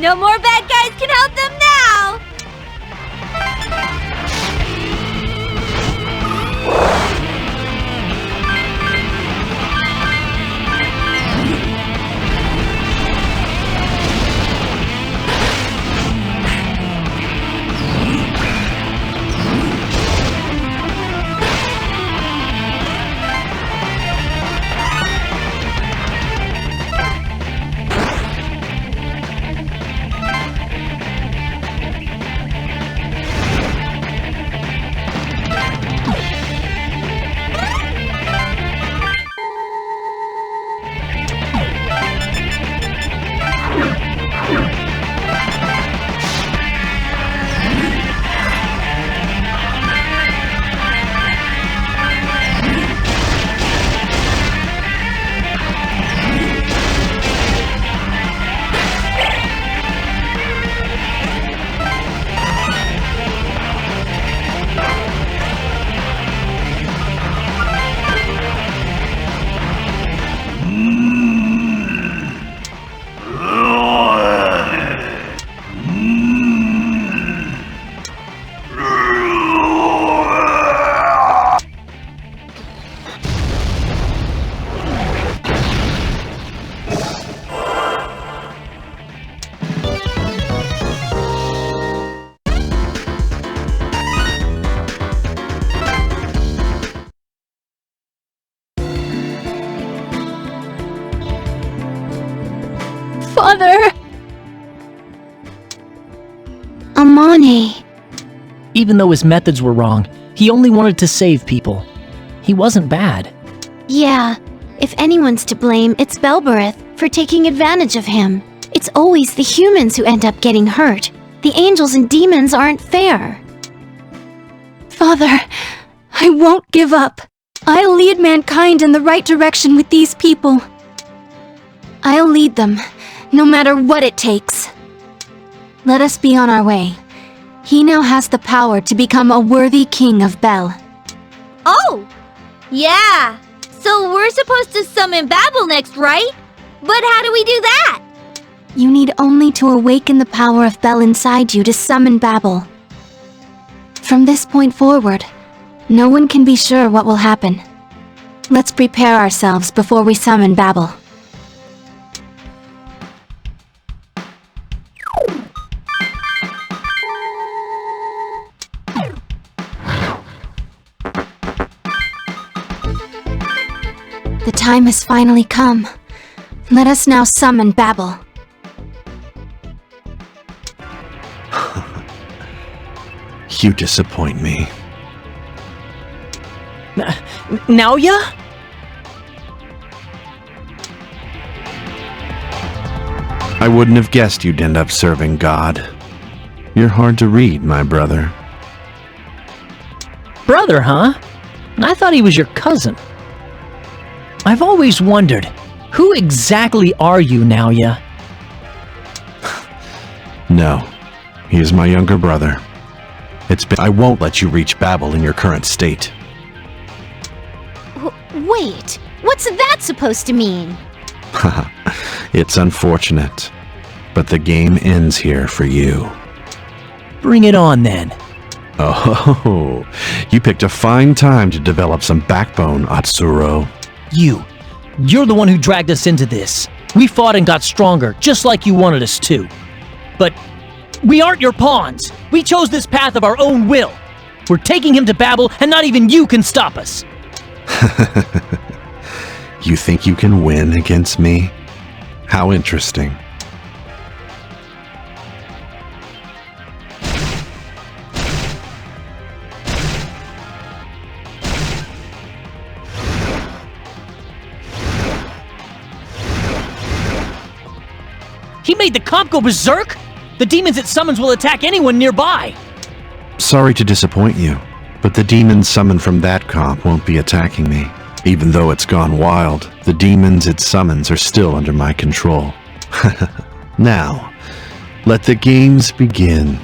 No more bad guys can help them now! Father! Amane. Even though his methods were wrong, he only wanted to save people. He wasn't bad. Yeah, if anyone's to blame, it's Belbereth for taking advantage of him. It's always the humans who end up getting hurt. The angels and demons aren't fair. Father, I won't give up. I'll lead mankind in the right direction with these people. I'll lead them, no matter what it takes. Let us be on our way. He now has the power to become a worthy king of Bel. Oh! Yeah! So we're supposed to summon Babel next, right? But how do we do that? You need only to awaken the power of Bel inside you to summon Babel. From this point forward, no one can be sure what will happen. Let's prepare ourselves before we summon Babel. The time has finally come. Let us now summon Babel. You disappoint me. Now ya? I wouldn't have guessed you'd end up serving God. You're hard to read, my brother. Brother, huh? I thought he was your cousin. I've always wondered, who exactly are you, Naoya? No, he is my younger brother. I won't let you reach Babel in your current state. Wait, what's that supposed to mean? It's unfortunate, but the game ends here for you. Bring it on, then. Oh, you picked a fine time to develop some backbone, Atsuro. You're the one who dragged us into this. We fought and got stronger, just like you wanted us to. But we aren't your pawns. We chose this path of our own will. We're taking him to Babel, and not even you can stop us. You think you can win against me? How interesting. He made the comp go berserk? The demons it summons will attack anyone nearby. Sorry to disappoint you, but the demons summoned from that comp won't be attacking me. Even though it's gone wild, the demons it summons are still under my control. Now, let the games begin.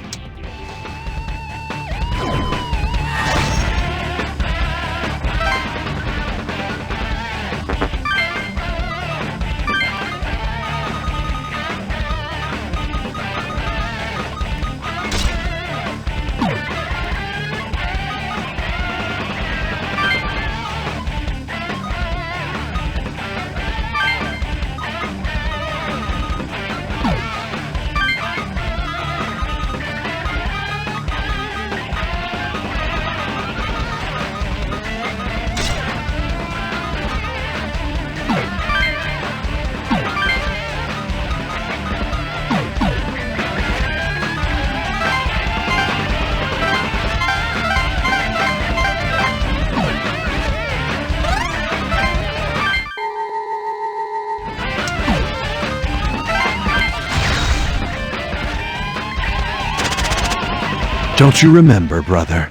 Don't you remember, brother?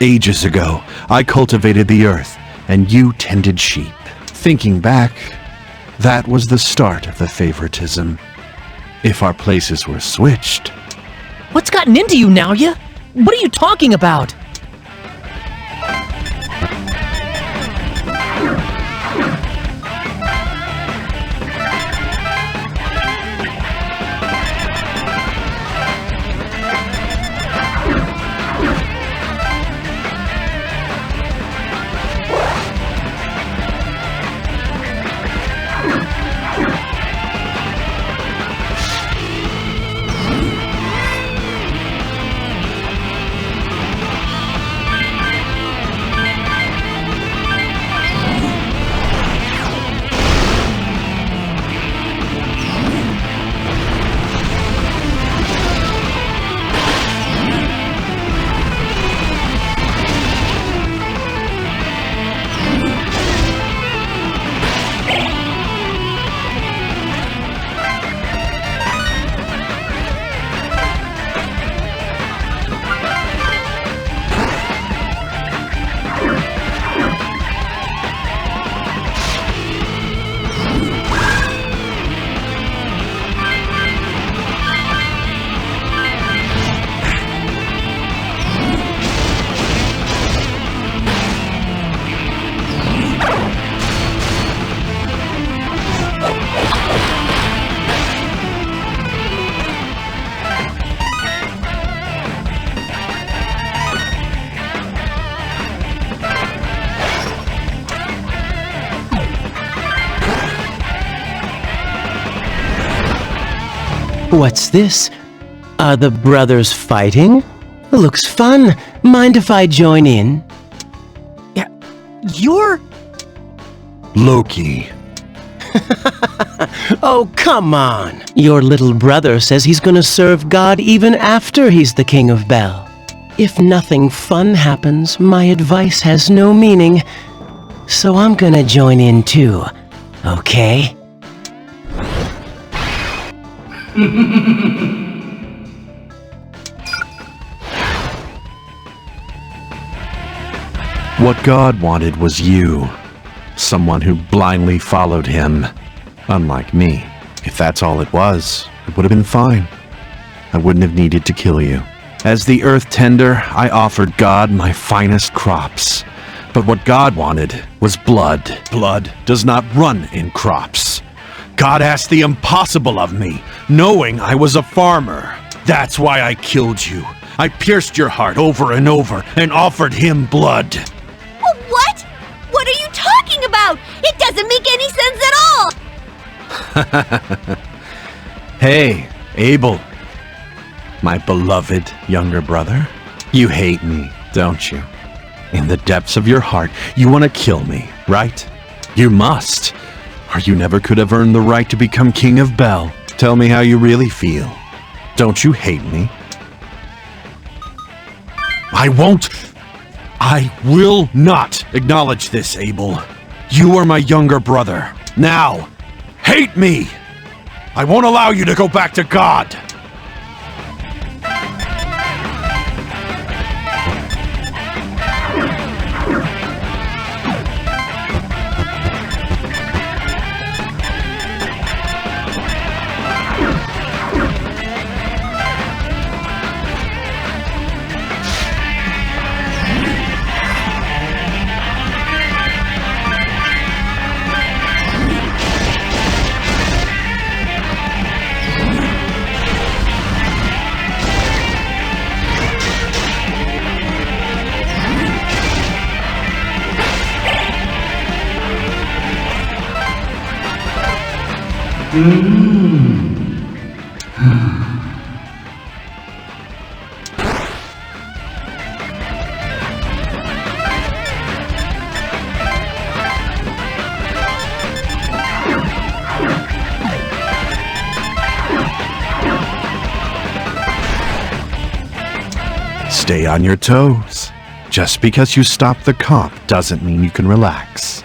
Ages ago, I cultivated the earth, and you tended sheep. Thinking back, that was the start of the favoritism. If our places were switched... What's gotten into you, Naoya? What are you talking about? What's this? Are the brothers fighting? Looks fun. Mind if I join in? Yeah, you're... Loki. Oh, come on. Your little brother says he's gonna serve God even after he's the king of Bel. If nothing fun happens, my advice has no meaning. So I'm gonna join in too, okay? What God wanted was you. Someone who blindly followed him. Unlike me. If that's all it was, it would have been fine. I wouldn't have needed to kill you. As the earth tender, I offered God my finest crops. But what God wanted was blood. Blood does not run in crops. God asked the impossible of me, knowing I was a farmer. That's why I killed you. I pierced your heart over and over and offered him blood. What? What are you talking about? It doesn't make any sense at all! Hey, Abel. My beloved younger brother. You hate me, don't you? In the depths of your heart, you want to kill me, right? You must. Or you never could have earned the right to become king of Bel. Tell me how you really feel. Don't you hate me? I will not acknowledge this, Abel. You are my younger brother. Now, hate me! I won't allow you to go back to God! Stay on your toes. Just because you stop the comp doesn't mean you can relax.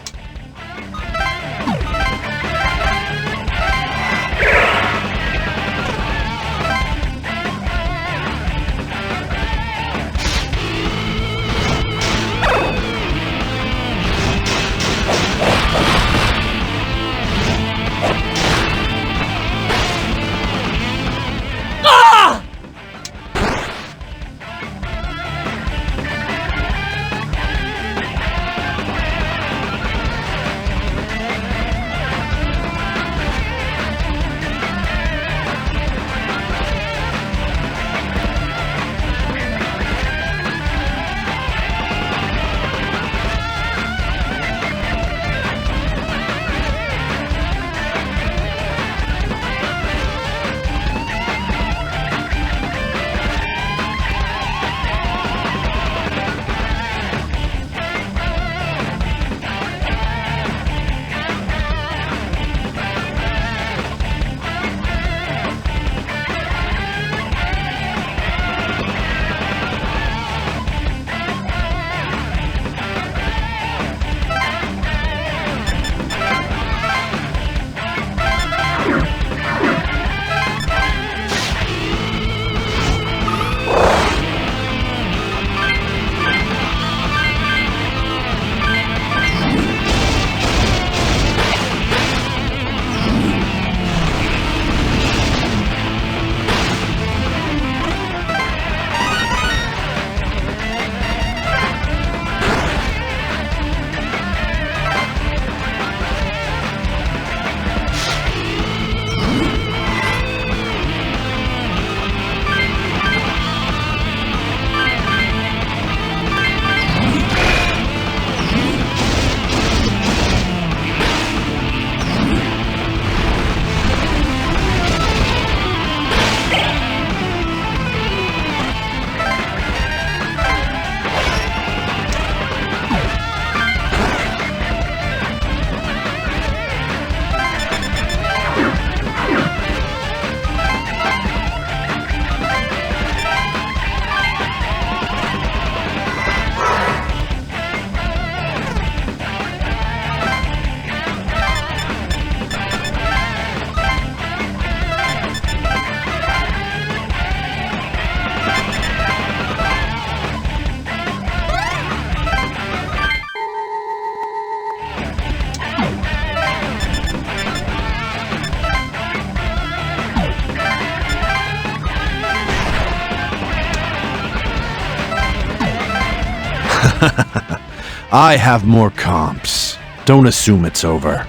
I have more comps. Don't assume it's over.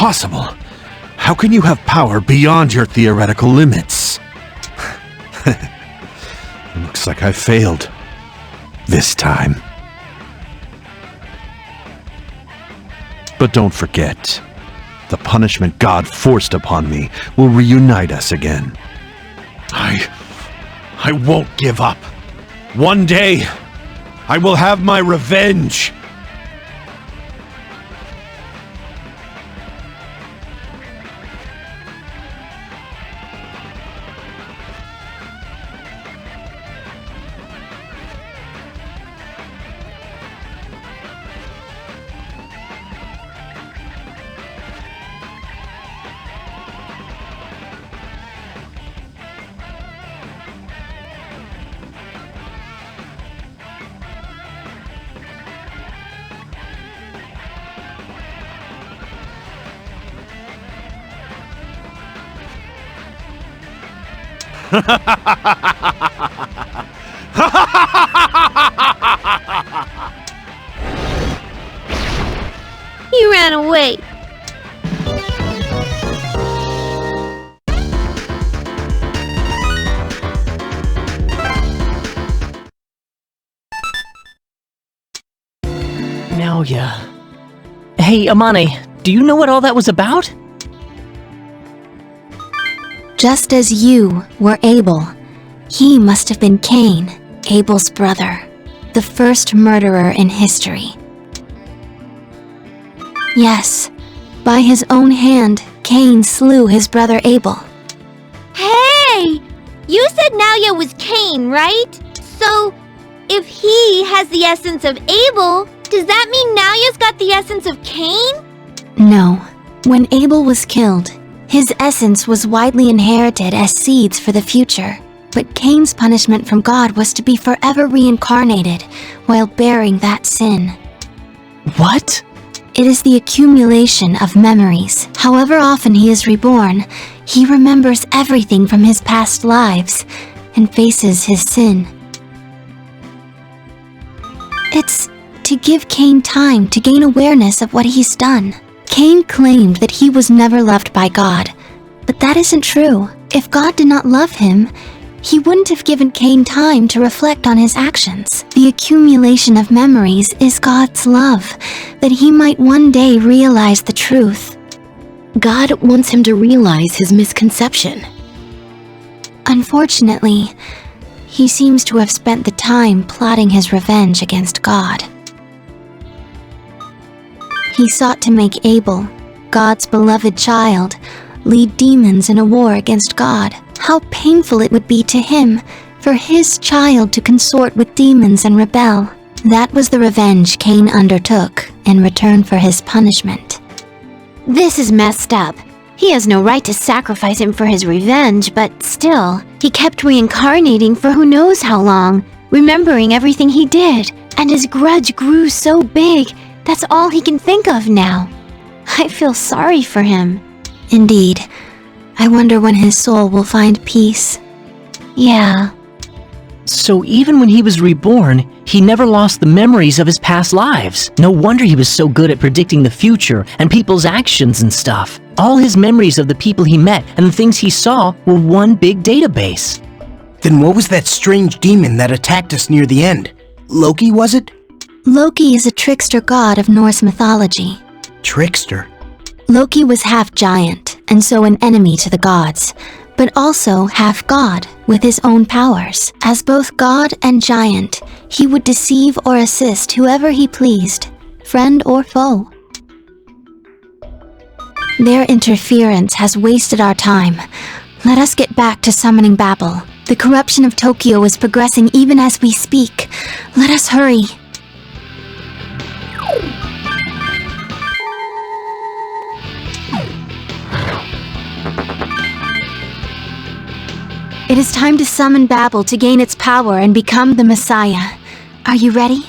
Impossible. How can you have power beyond your theoretical limits? Looks like I failed. This time. But don't forget, the punishment God forced upon me will reunite us again. I won't give up. One day, I will have my revenge. He ran away. Now, yeah. Hey, Amane, do you know what all that was about? Just as you were Abel, he must have been Cain, Abel's brother, the first murderer in history. Yes, by his own hand, Cain slew his brother Abel. Hey! You said Nalia was Cain, right? So, if he has the essence of Abel, does that mean Nalia's got the essence of Cain? No. When Abel was killed, his essence was widely inherited as seeds for the future. But Cain's punishment from God was to be forever reincarnated while bearing that sin. What? It is the accumulation of memories. However often he is reborn, he remembers everything from his past lives and faces his sin. It's to give Cain time to gain awareness of what he's done. Cain claimed that he was never loved by God, but that isn't true. If God did not love him, he wouldn't have given Cain time to reflect on his actions. The accumulation of memories is God's love, that he might one day realize the truth. God wants him to realize his misconception. Unfortunately, he seems to have spent the time plotting his revenge against God. He sought to make Abel, God's beloved child, lead demons in a war against God. How painful it would be to him for his child to consort with demons and rebel. That was the revenge Cain undertook in return for his punishment. This is messed up. He has no right to sacrifice him for his revenge, but still, he kept reincarnating for who knows how long, remembering everything he did, and his grudge grew so big, that's all he can think of now. I feel sorry for him. Indeed, I wonder when his soul will find peace. Yeah. So even when he was reborn, he never lost the memories of his past lives. No wonder he was so good at predicting the future and people's actions and stuff. All his memories of the people he met and the things he saw were one big database. Then what was that strange demon that attacked us near the end? Loki, was it? Loki is a trickster god of Norse mythology. Trickster? Loki was half giant, and so an enemy to the gods. but also half god with his own powers. As both god and giant, he would deceive or assist whoever he pleased, friend or foe. Their interference has wasted our time. Let us get back to summoning Babel. The corruption of Tokyo is progressing even as we speak. Let us hurry. It is time to summon Babel to gain its power and become the Messiah. Are you ready?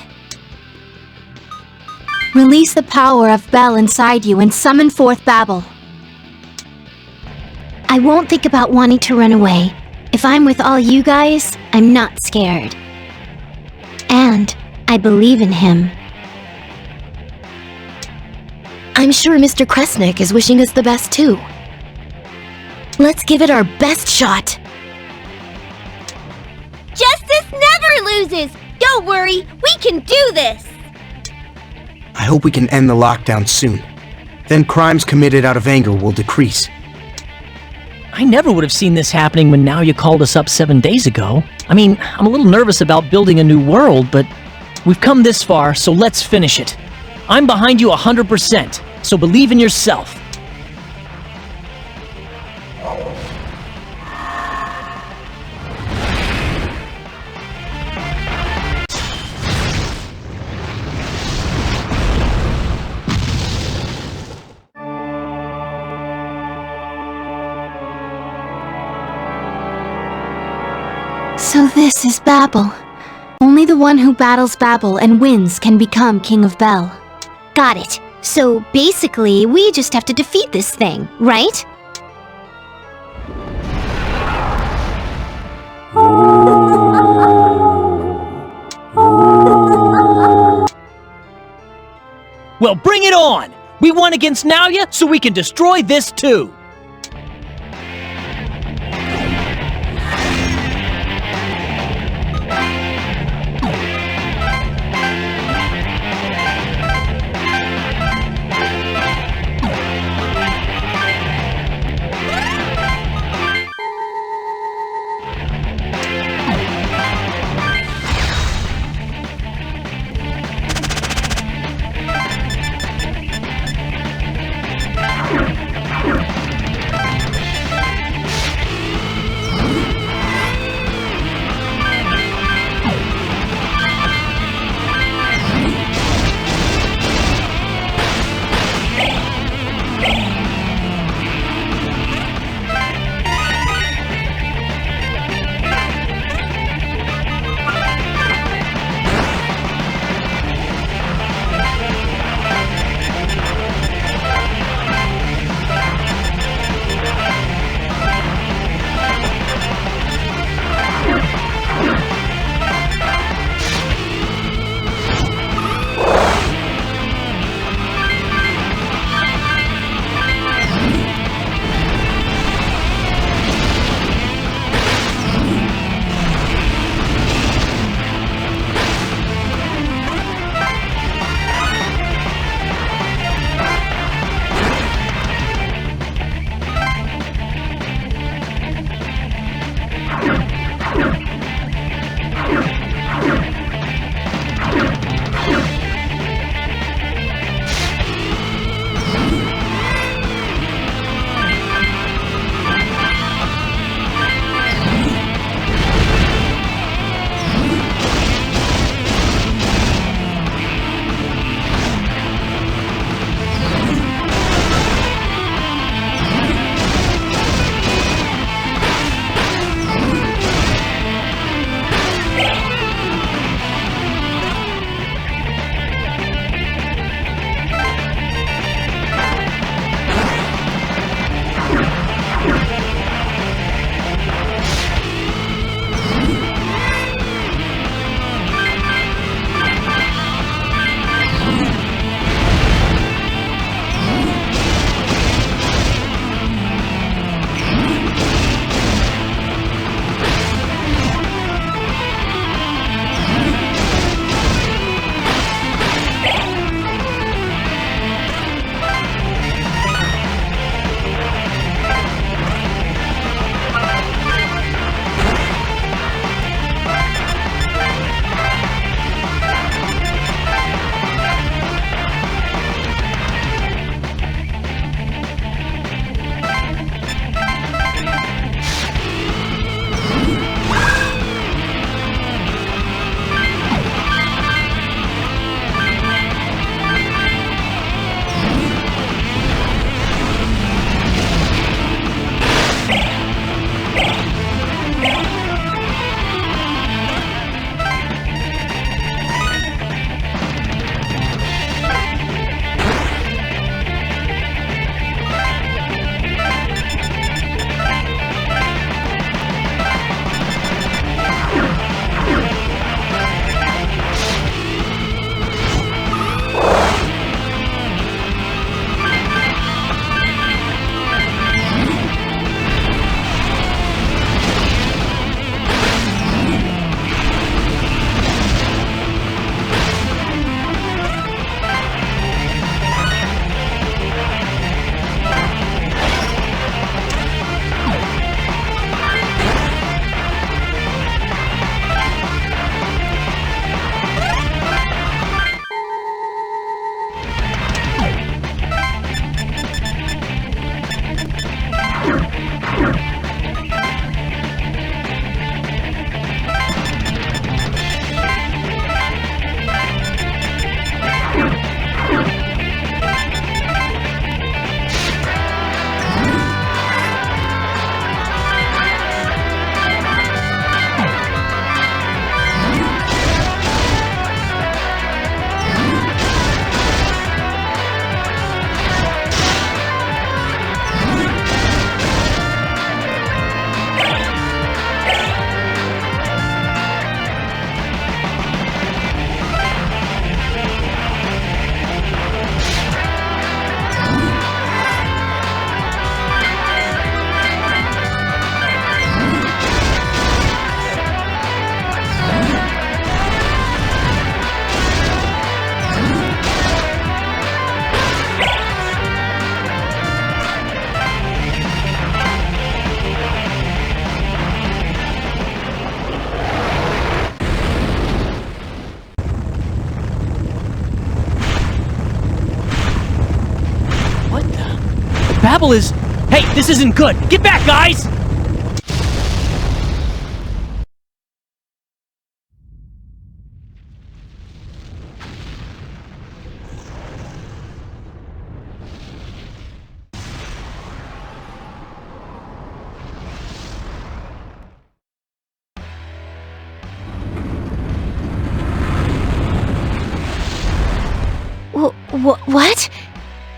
Release the power of Bel inside you and summon forth Babel. I won't think about wanting to run away. If I'm with all you guys, I'm not scared. And I believe in him. I'm sure Mr. Kresnik is wishing us the best too. Let's give it our best shot. Justice never loses! Don't worry, we can do this! I hope we can end the lockdown soon. Then crimes committed out of anger will decrease. I never would have seen this happening when Now You called us up 7 days ago. I mean, I'm a little nervous about building a new world, but we've come this far, so let's finish it. I'm behind you 100%, so believe in yourself. So this is Babel. Only the one who battles Babel and wins can become King of Bel. Got it. So basically, we just have to defeat this thing, right? Well, bring it on! We won against Naoya, so we can destroy this too! Babel is... Hey, this isn't good! Get back, guys! What?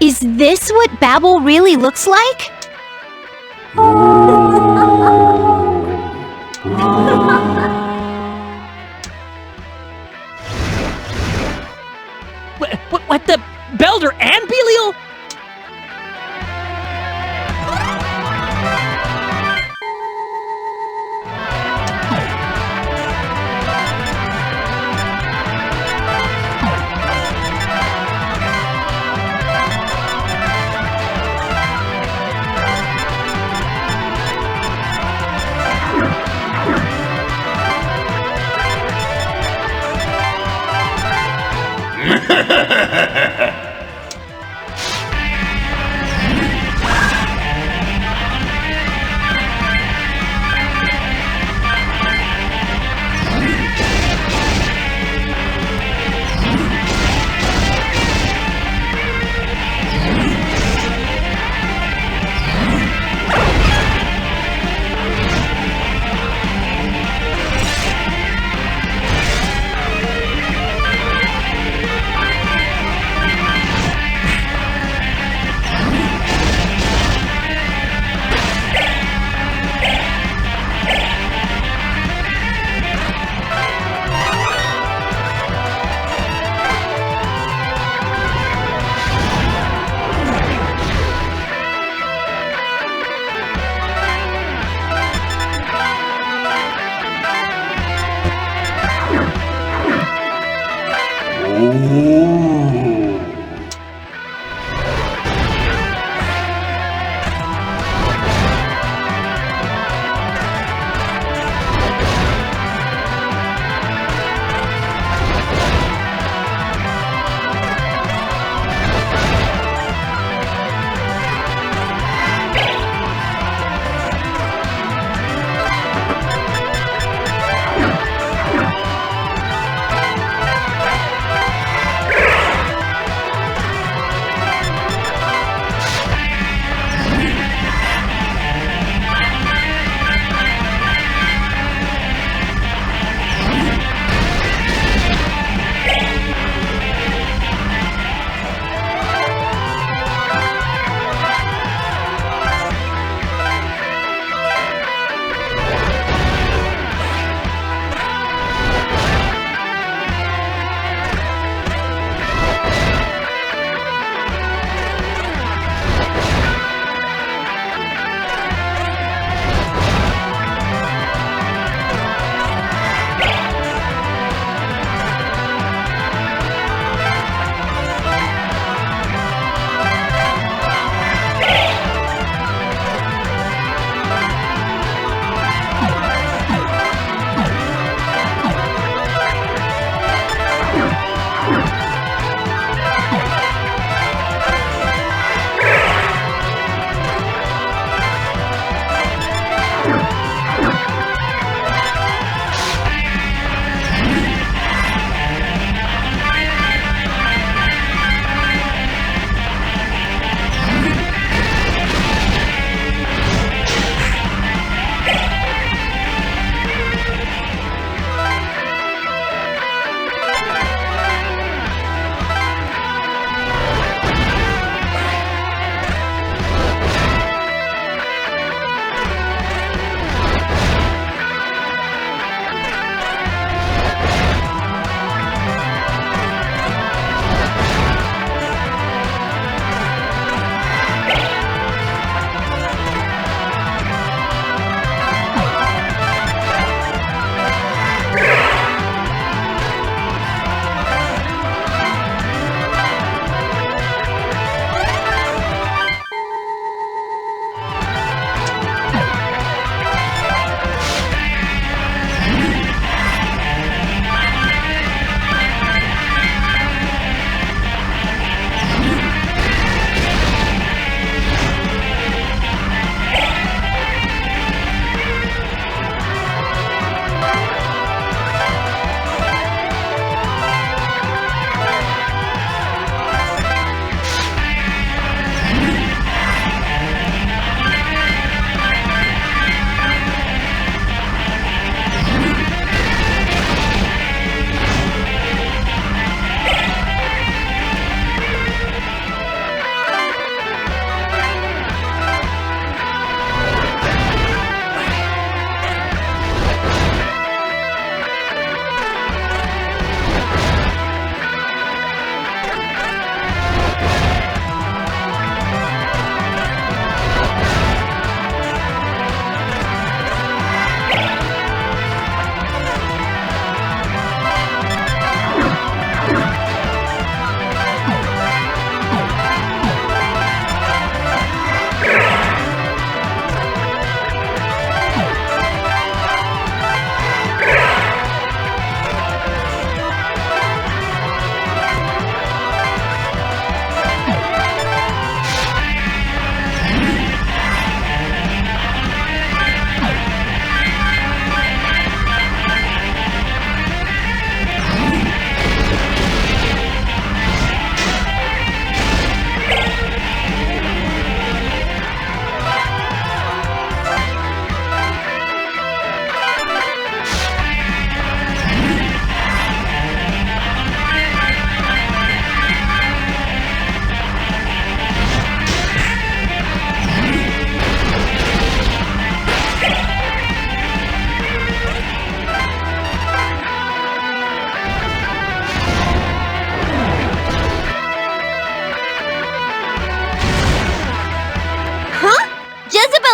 Is this what Babel really looks like? What the... Belder and Belial?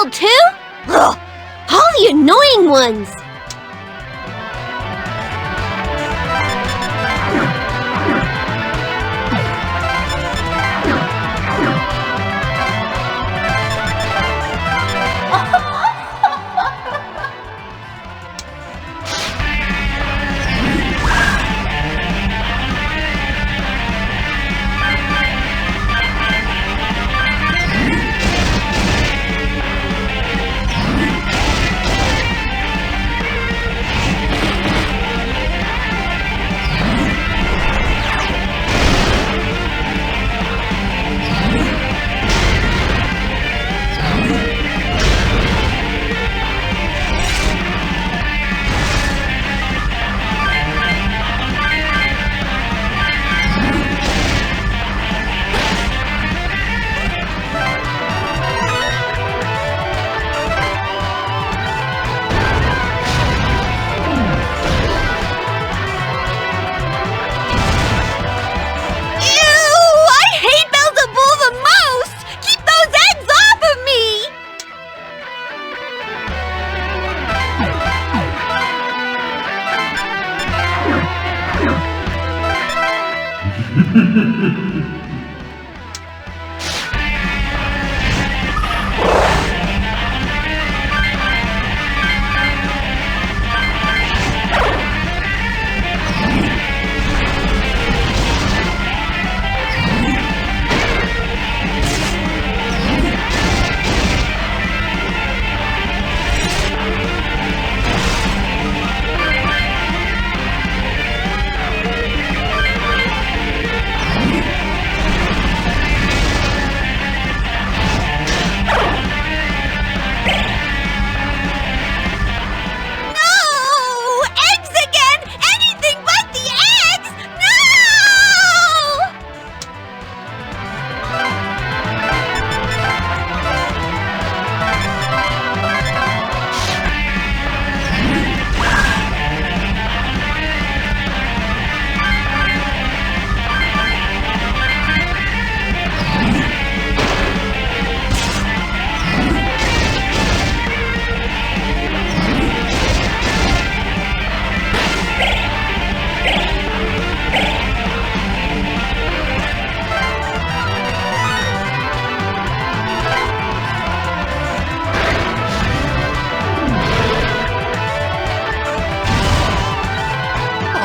Babel too? Ugh, all the annoying ones!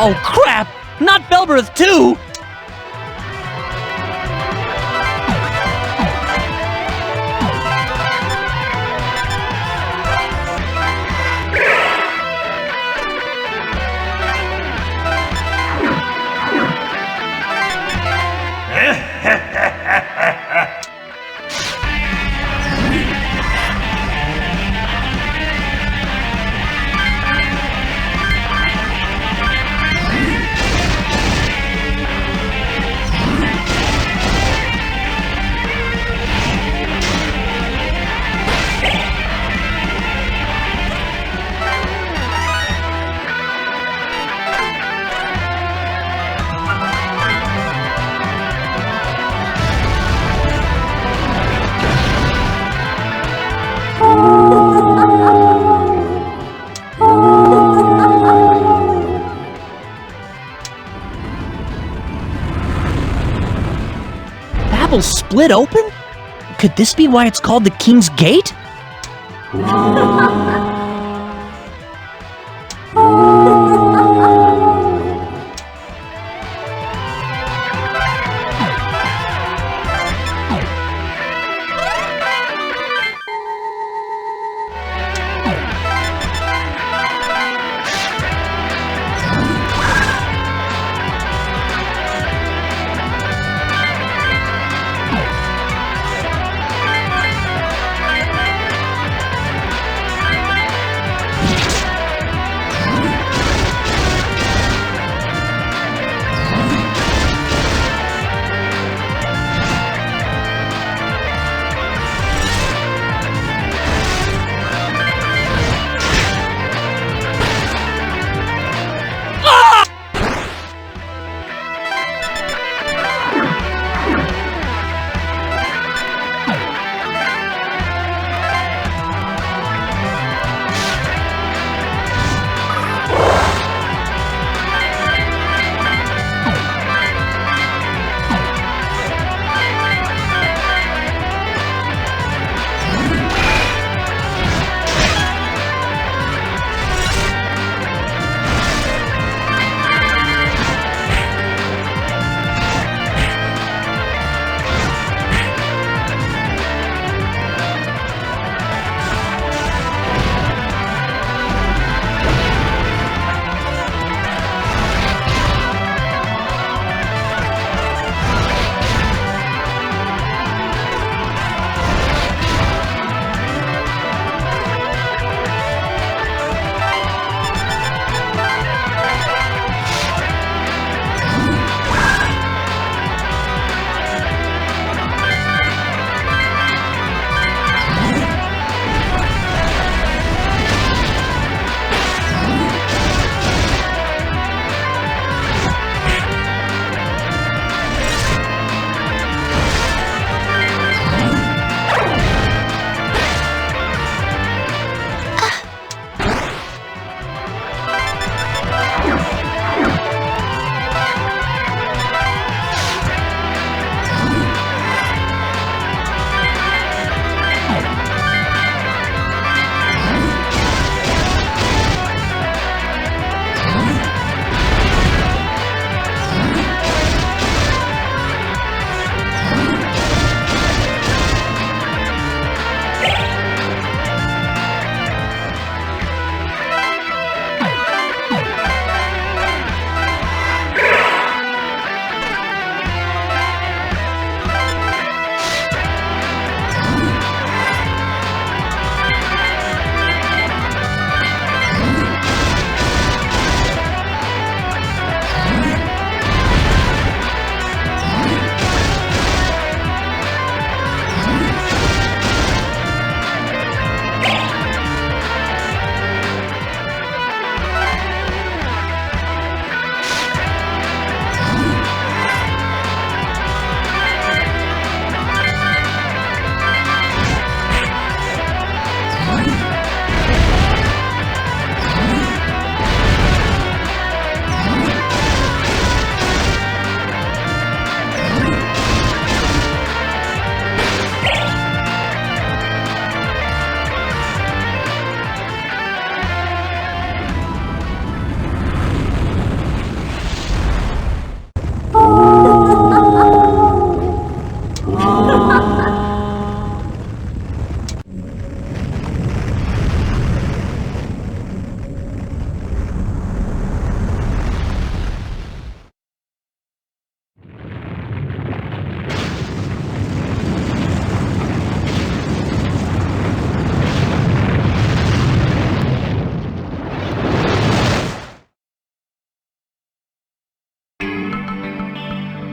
Oh, crap! Not Belbereth too! Babel split open? Could this be why it's called the King's Gate?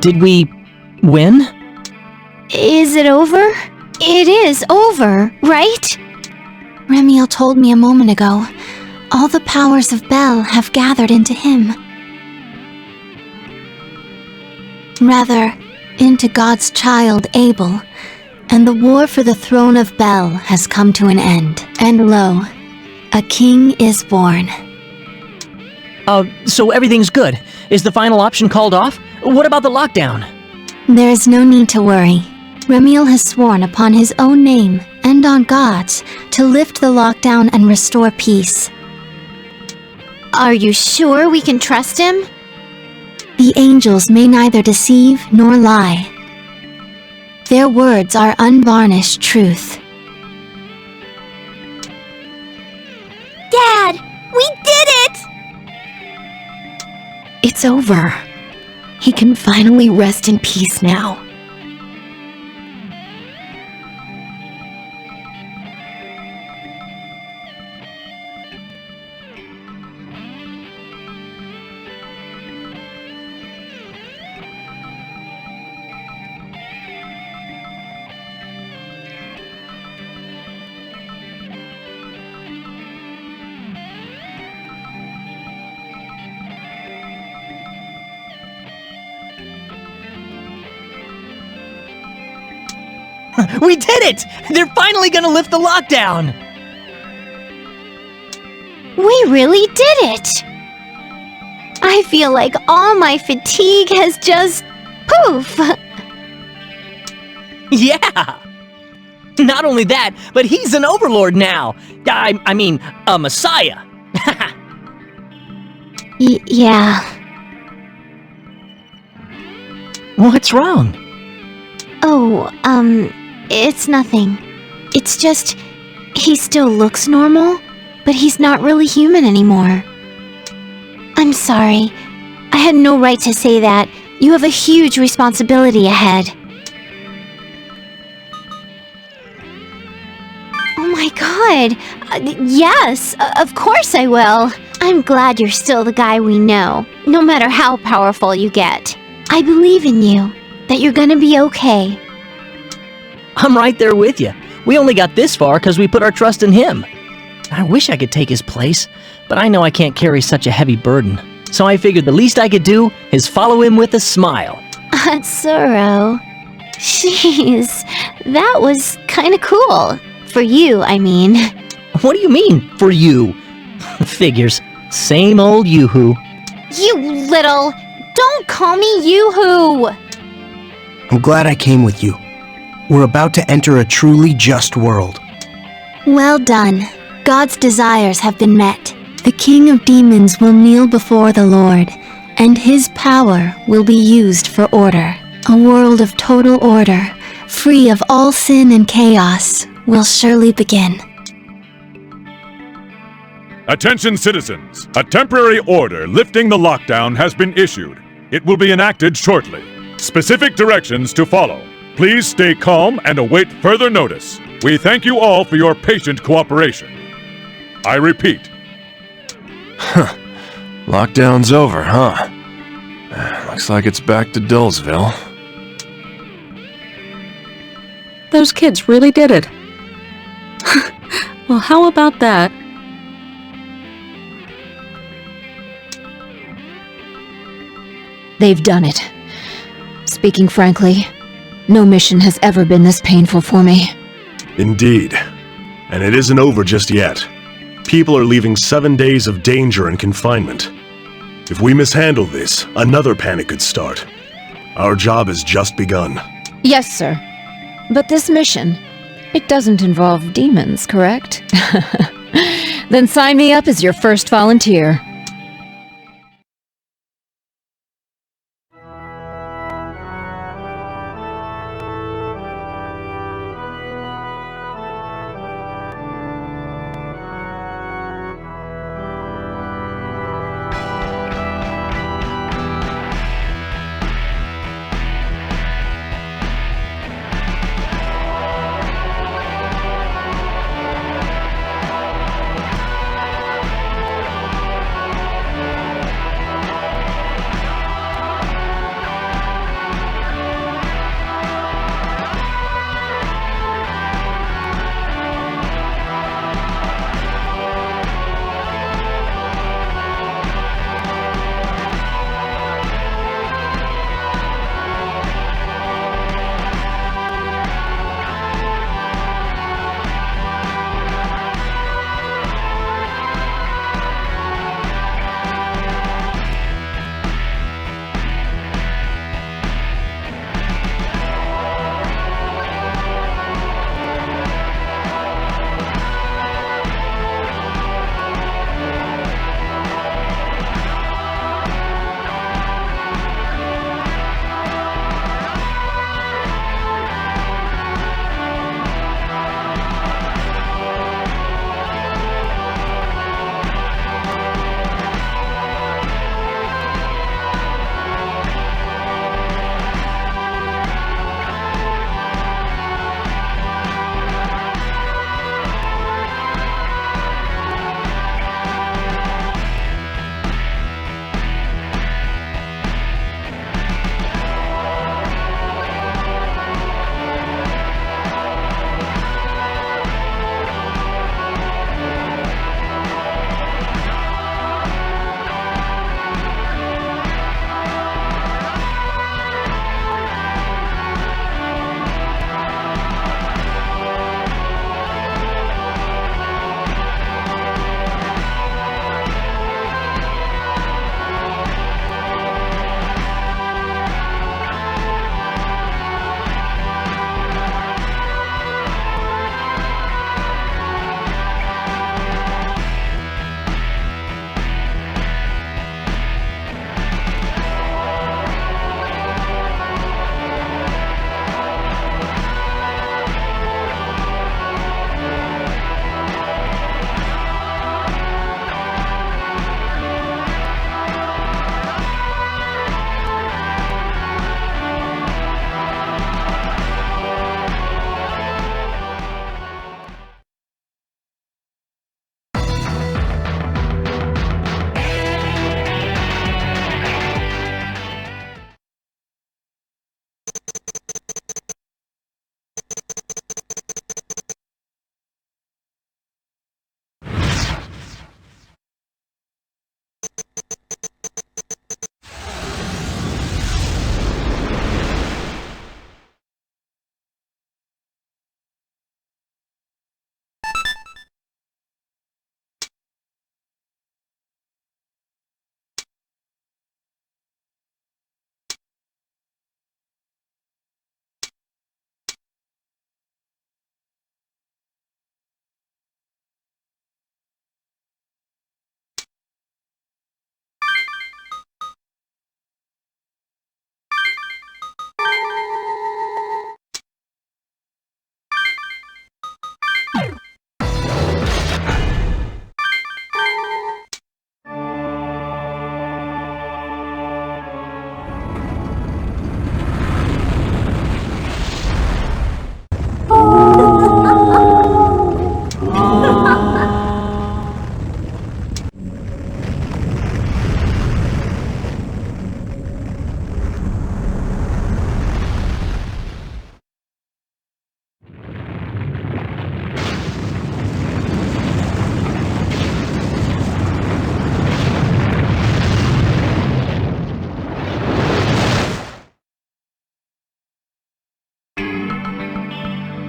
Did we win? Is it over? It is over, right? Remiel told me a moment ago. All the powers of Bel have gathered into him. Rather, into God's child Abel, and the war for the throne of Bel has come to an end. And lo, a king is born. So everything's good. Is the final option called off? What about the lockdown? There is no need to worry. Remiel has sworn upon his own name and on God's to lift the lockdown and restore peace. Are you sure we can trust him? The angels may neither deceive nor lie. Their words are unvarnished truth. Dad, we did it! It's over. He can finally rest in peace now. We did it! They're finally gonna lift the lockdown! We really did it! I feel like all my fatigue has just poof! Yeah! Not only that, but he's an overlord now! I mean, a messiah! Yeah. What's wrong? Oh, it's nothing. It's just, he still looks normal, but he's not really human anymore. I'm sorry. I had no right to say that. You have a huge responsibility ahead. Oh my god! Yes, of course I will. I'm glad you're still the guy we know, no matter how powerful you get. I believe in you, that you're gonna be okay. I'm right there with you. We only got this far because we put our trust in him. I wish I could take his place, but I know I can't carry such a heavy burden. So I figured the least I could do is follow him with a smile. Atsuro. Jeez, that was kinda cool. For you, I mean. What do you mean, for you? Figures. Same old yoo-hoo. You little... Don't call me yoo-hoo! I'm glad I came with you. We're about to enter a truly just world. Well done. God's desires have been met. The king of demons will kneel before the Lord, and his power will be used for order. A world of total order, free of all sin and chaos, will surely begin. Attention citizens! A temporary order lifting the lockdown has been issued. It will be enacted shortly. Specific directions to follow. Please stay calm and await further notice. We thank you all for your patient cooperation. I repeat. Lockdown's over, huh? Looks like it's back to Dullsville. Those kids really did it. Well, how about that? They've done it. Speaking frankly, no mission has ever been this painful for me. Indeed. And it isn't over just yet. People are leaving 7 days of danger and confinement. If we mishandle this, another panic could start. Our job has just begun. Yes, sir. But this mission, it doesn't involve demons, correct? Then sign me up as your first volunteer.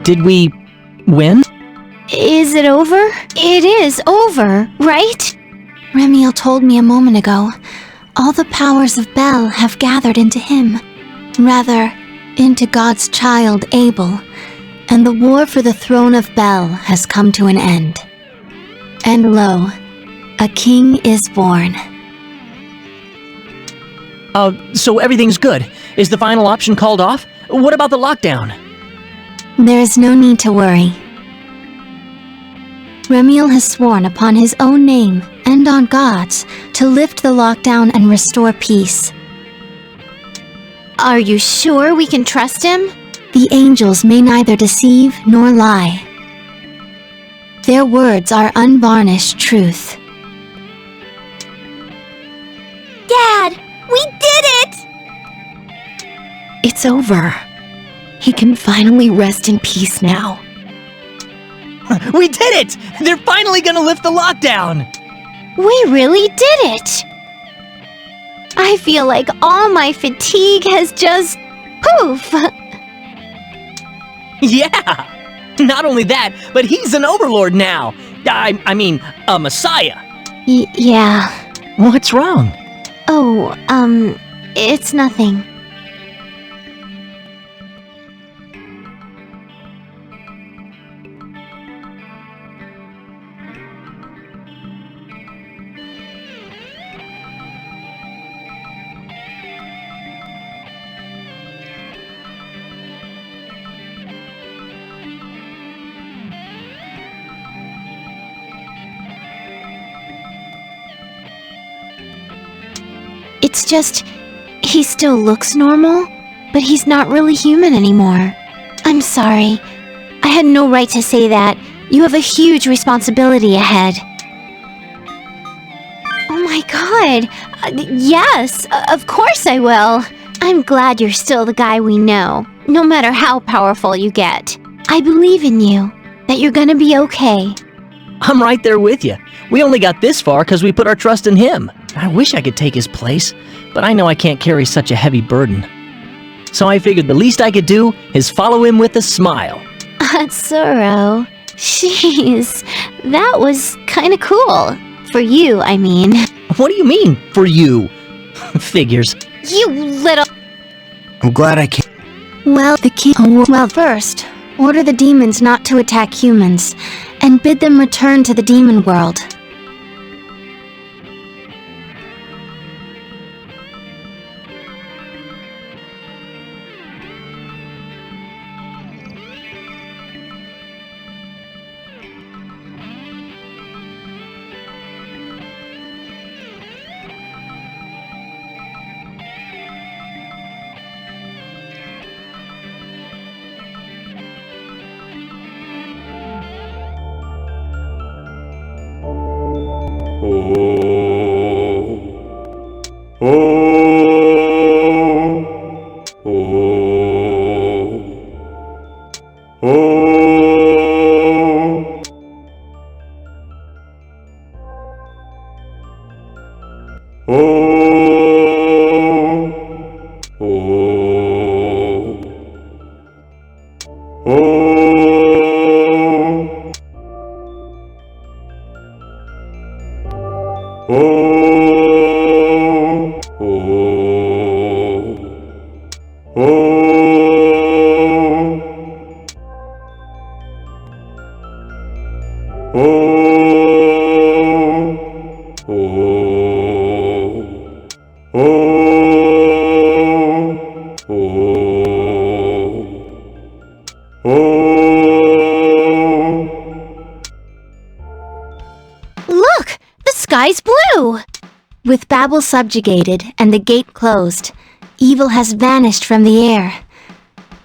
Did we win? Is it over? It is over, right? Remiel told me a moment ago, all the powers of Bel have gathered into him. Rather, into God's child, Abel, and the war for the throne of Bel has come to an end. And lo, a king is born. So everything's good. Is the final option called off? What about the lockdown? There is no need to worry. Remiel has sworn upon his own name and on God's to lift the lockdown and restore peace. Are you sure we can trust him? The angels may neither deceive nor lie. Their words are unvarnished truth. Dad, we did it! It's over. He can finally rest in peace now. We did it! They're finally gonna lift the lockdown! We really did it! I feel like all my fatigue has just poof! Yeah! Not only that, but he's an overlord now! I mean, a messiah! Yeah. What's wrong? Oh, it's nothing. It's just, he still looks normal, but he's not really human anymore. I'm sorry. I had no right to say that. You have a huge responsibility ahead. Oh my god. Yes, of course I will. I'm glad you're still the guy we know, no matter how powerful you get. I believe in you, that you're gonna be okay. I'm right there with you. We only got this far because we put our trust in him. I wish I could take his place, but I know I can't carry such a heavy burden. So I figured the least I could do is follow him with a smile. Atsuro. Jeez, that was kinda cool. For you, I mean. What do you mean, for you? Figures. You little... I'm glad I came. Well, the king... Well, first, order the demons not to attack humans, and bid them return to the demon world. Look! The sky's blue! With Babel subjugated and the gate closed, evil has vanished from the air.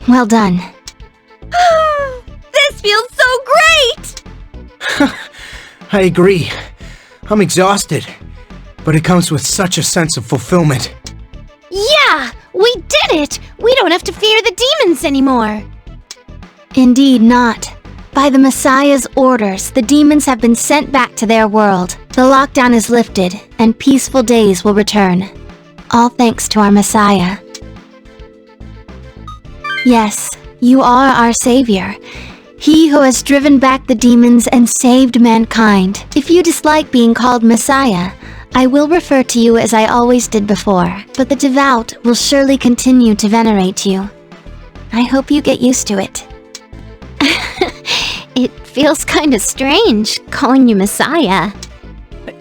Well done. This feels so great! I agree. I'm exhausted, but it comes with such a sense of fulfillment. Yeah! We did it! We don't have to fear the demons anymore! Indeed not. By the Messiah's orders, the demons have been sent back to their world. The lockdown is lifted, and peaceful days will return. All thanks to our Messiah. Yes, you are our Savior. He who has driven back the demons and saved mankind. If you dislike being called Messiah, I will refer to you as I always did before, but the devout will surely continue to venerate you. I hope you get used to it. It feels kinda strange, calling you Messiah.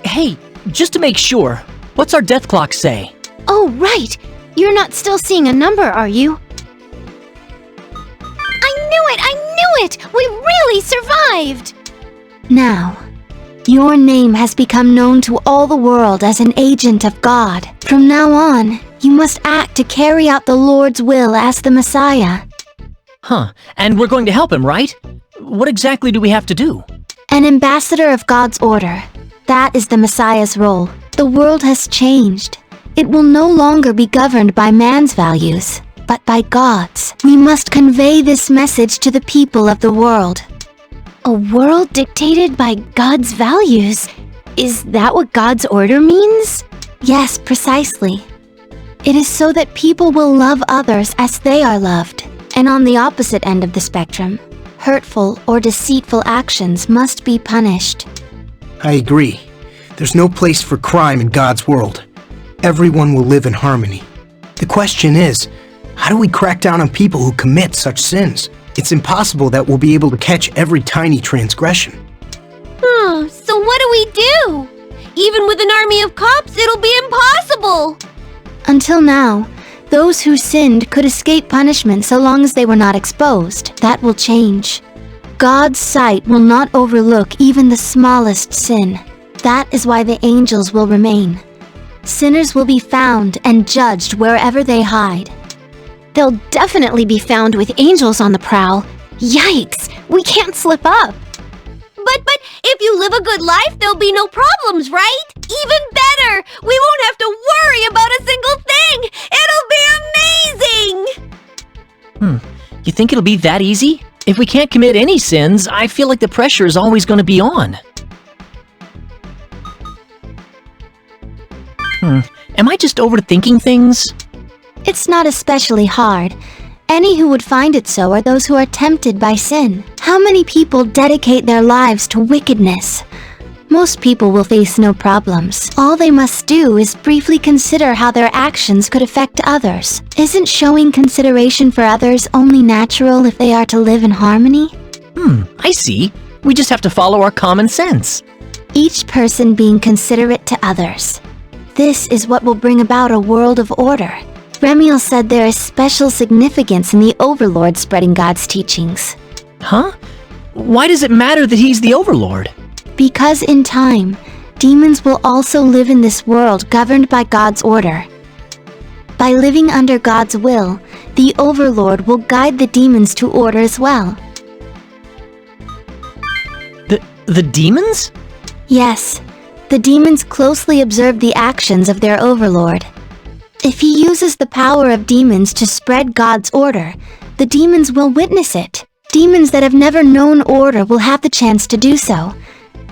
Hey, just to make sure, what's our death clock say? Oh, right! You're not still seeing a number, are you? I knew it! We really survived! Now, your name has become known to all the world as an agent of God. From now on, you must act to carry out the Lord's will as the Messiah. Huh, and we're going to help him, right? What exactly do we have to do? An ambassador of God's order. That is the Messiah's role. The world has changed. It will no longer be governed by man's values, but by God's. We must convey this message to the people of the world. A world dictated by God's values? Is that what God's order means? Yes, precisely. It is so that people will love others as they are loved. And on the opposite end of the spectrum, hurtful or deceitful actions must be punished. I agree. There's no place for crime in God's world. Everyone will live in harmony. The question is, how do we crack down on people who commit such sins? It's impossible that we'll be able to catch every tiny transgression. So what do we do? Even with an army of cops, it'll be impossible! Until now, those who sinned could escape punishment so long as they were not exposed. That will change. God's sight will not overlook even the smallest sin. That is why the angels will remain. Sinners will be found and judged wherever they hide. They'll definitely be found with angels on the prowl. Yikes! We can't slip up! But if you live a good life, there'll be no problems, right? Even better! We won't have to worry about a single thing! It'll be amazing! You think it'll be that easy? If we can't commit any sins, I feel like the pressure is always going to be on. Am I just overthinking things? It's not especially hard. Any who would find it so are those who are tempted by sin. How many people dedicate their lives to wickedness? Most people will face no problems. All they must do is briefly consider how their actions could affect others. Isn't showing consideration for others only natural if they are to live in harmony? I see. We just have to follow our common sense. Each person being considerate to others. This is what will bring about a world of order. Remiel said there is special significance in the Overlord spreading God's teachings. Huh? Why does it matter that he's the Overlord? Because in time, demons will also live in this world governed by God's order. By living under God's will, the Overlord will guide the demons to order as well. The demons? Yes, the demons closely observe the actions of their Overlord. If he uses the power of demons to spread God's order, the demons will witness it. Demons that have never known order will have the chance to do so.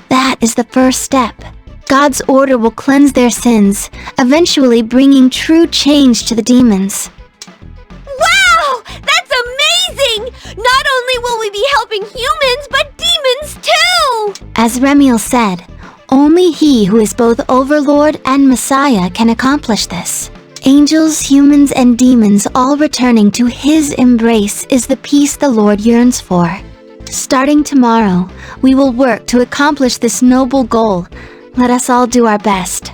That is the first step. God's order will cleanse their sins, eventually bringing true change to the demons. Wow! That's amazing! Not only will we be helping humans, but demons too! As Remiel said, only he who is both Overlord and Messiah can accomplish this. Angels, humans, and demons all returning to his embrace is the peace the Lord yearns for. Starting tomorrow, we will work to accomplish this noble goal. Let us all do our best.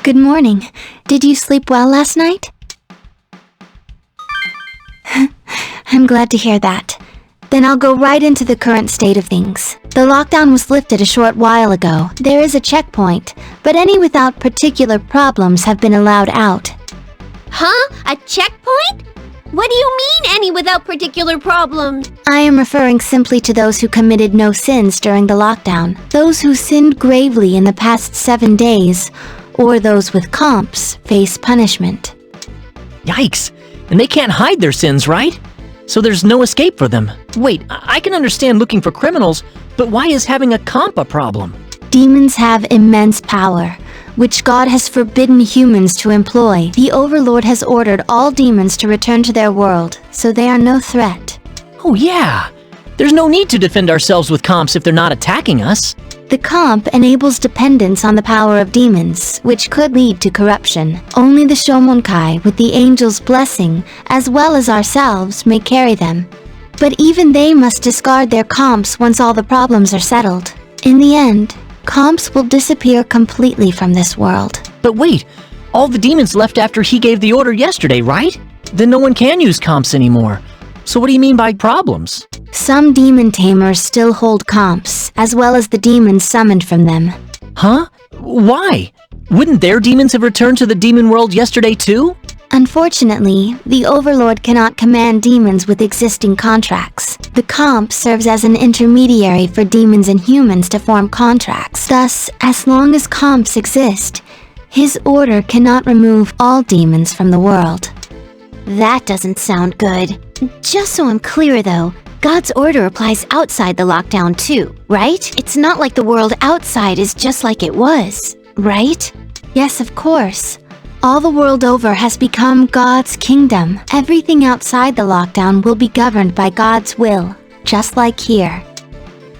Good morning. Did you sleep well last night? I'm glad to hear that. Then I'll go right into the current state of things. The lockdown was lifted a short while ago. There is a checkpoint, but any without particular problems have been allowed out. Huh? A checkpoint? What do you mean, any without particular problems? I am referring simply to those who committed no sins during the lockdown. Those who sinned gravely in the past 7 days, or those with comps face punishment. Yikes! And they can't hide their sins, right? So there's no escape for them. Wait, I can understand looking for criminals, but why is having a comp a problem? Demons have immense power, which God has forbidden humans to employ. The Overlord has ordered all demons to return to their world, so they are no threat. Oh yeah! There's no need to defend ourselves with comps if they're not attacking us. The comp enables dependence on the power of demons, which could lead to corruption. Only the Shomonkai, with the angel's blessing, as well as ourselves, may carry them. But even they must discard their comps once all the problems are settled. In the end, comps will disappear completely from this world. But wait, all the demons left after he gave the order yesterday, right? Then no one can use comps anymore. So what do you mean by problems? Some demon tamers still hold comps, as well as the demons summoned from them. Huh? Why? Wouldn't their demons have returned to the demon world yesterday too? Unfortunately, the Overlord cannot command demons with existing contracts. The comp serves as an intermediary for demons and humans to form contracts. Thus, as long as comps exist, his order cannot remove all demons from the world. That doesn't sound good. Just so I'm clear though, God's order applies outside the lockdown too, right? It's not like the world outside is just like it was, right? Yes, of course. All the world over has become God's kingdom. Everything outside the lockdown will be governed by God's will, just like here.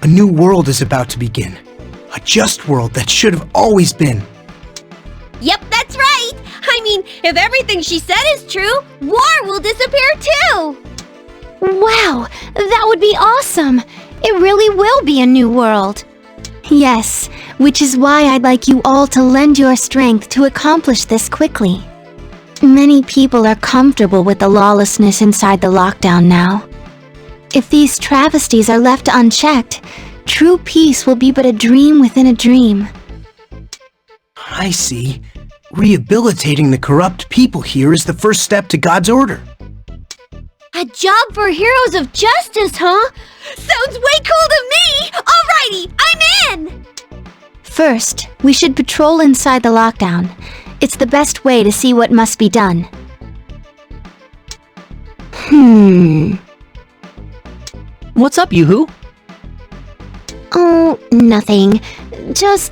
A new world is about to begin. A just world that should have always been. Yep, that's right! I mean, if everything she said is true, war will disappear too! Wow, that would be awesome! It really will be a new world. Yes, which is why I'd like you all to lend your strength to accomplish this quickly. Many people are comfortable with the lawlessness inside the lockdown now. If these travesties are left unchecked, true peace will be but a dream within a dream. I see. Rehabilitating the corrupt people here is the first step to God's order. A job for heroes of justice, huh? Sounds way cool to me! Alrighty, I'm in! First, we should patrol inside the lockdown. It's the best way to see what must be done. What's up, Yoo-hoo? Oh, nothing. Just...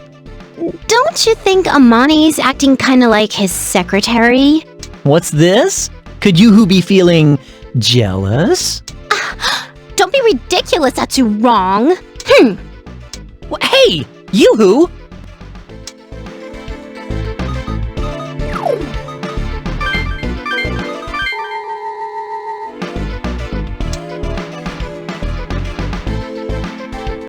don't you think Amane's acting kinda like his secretary? What's this? Could Yoo-hoo be feeling jealous? Don't be ridiculous, that's wrong. Hey, Yoo-hoo!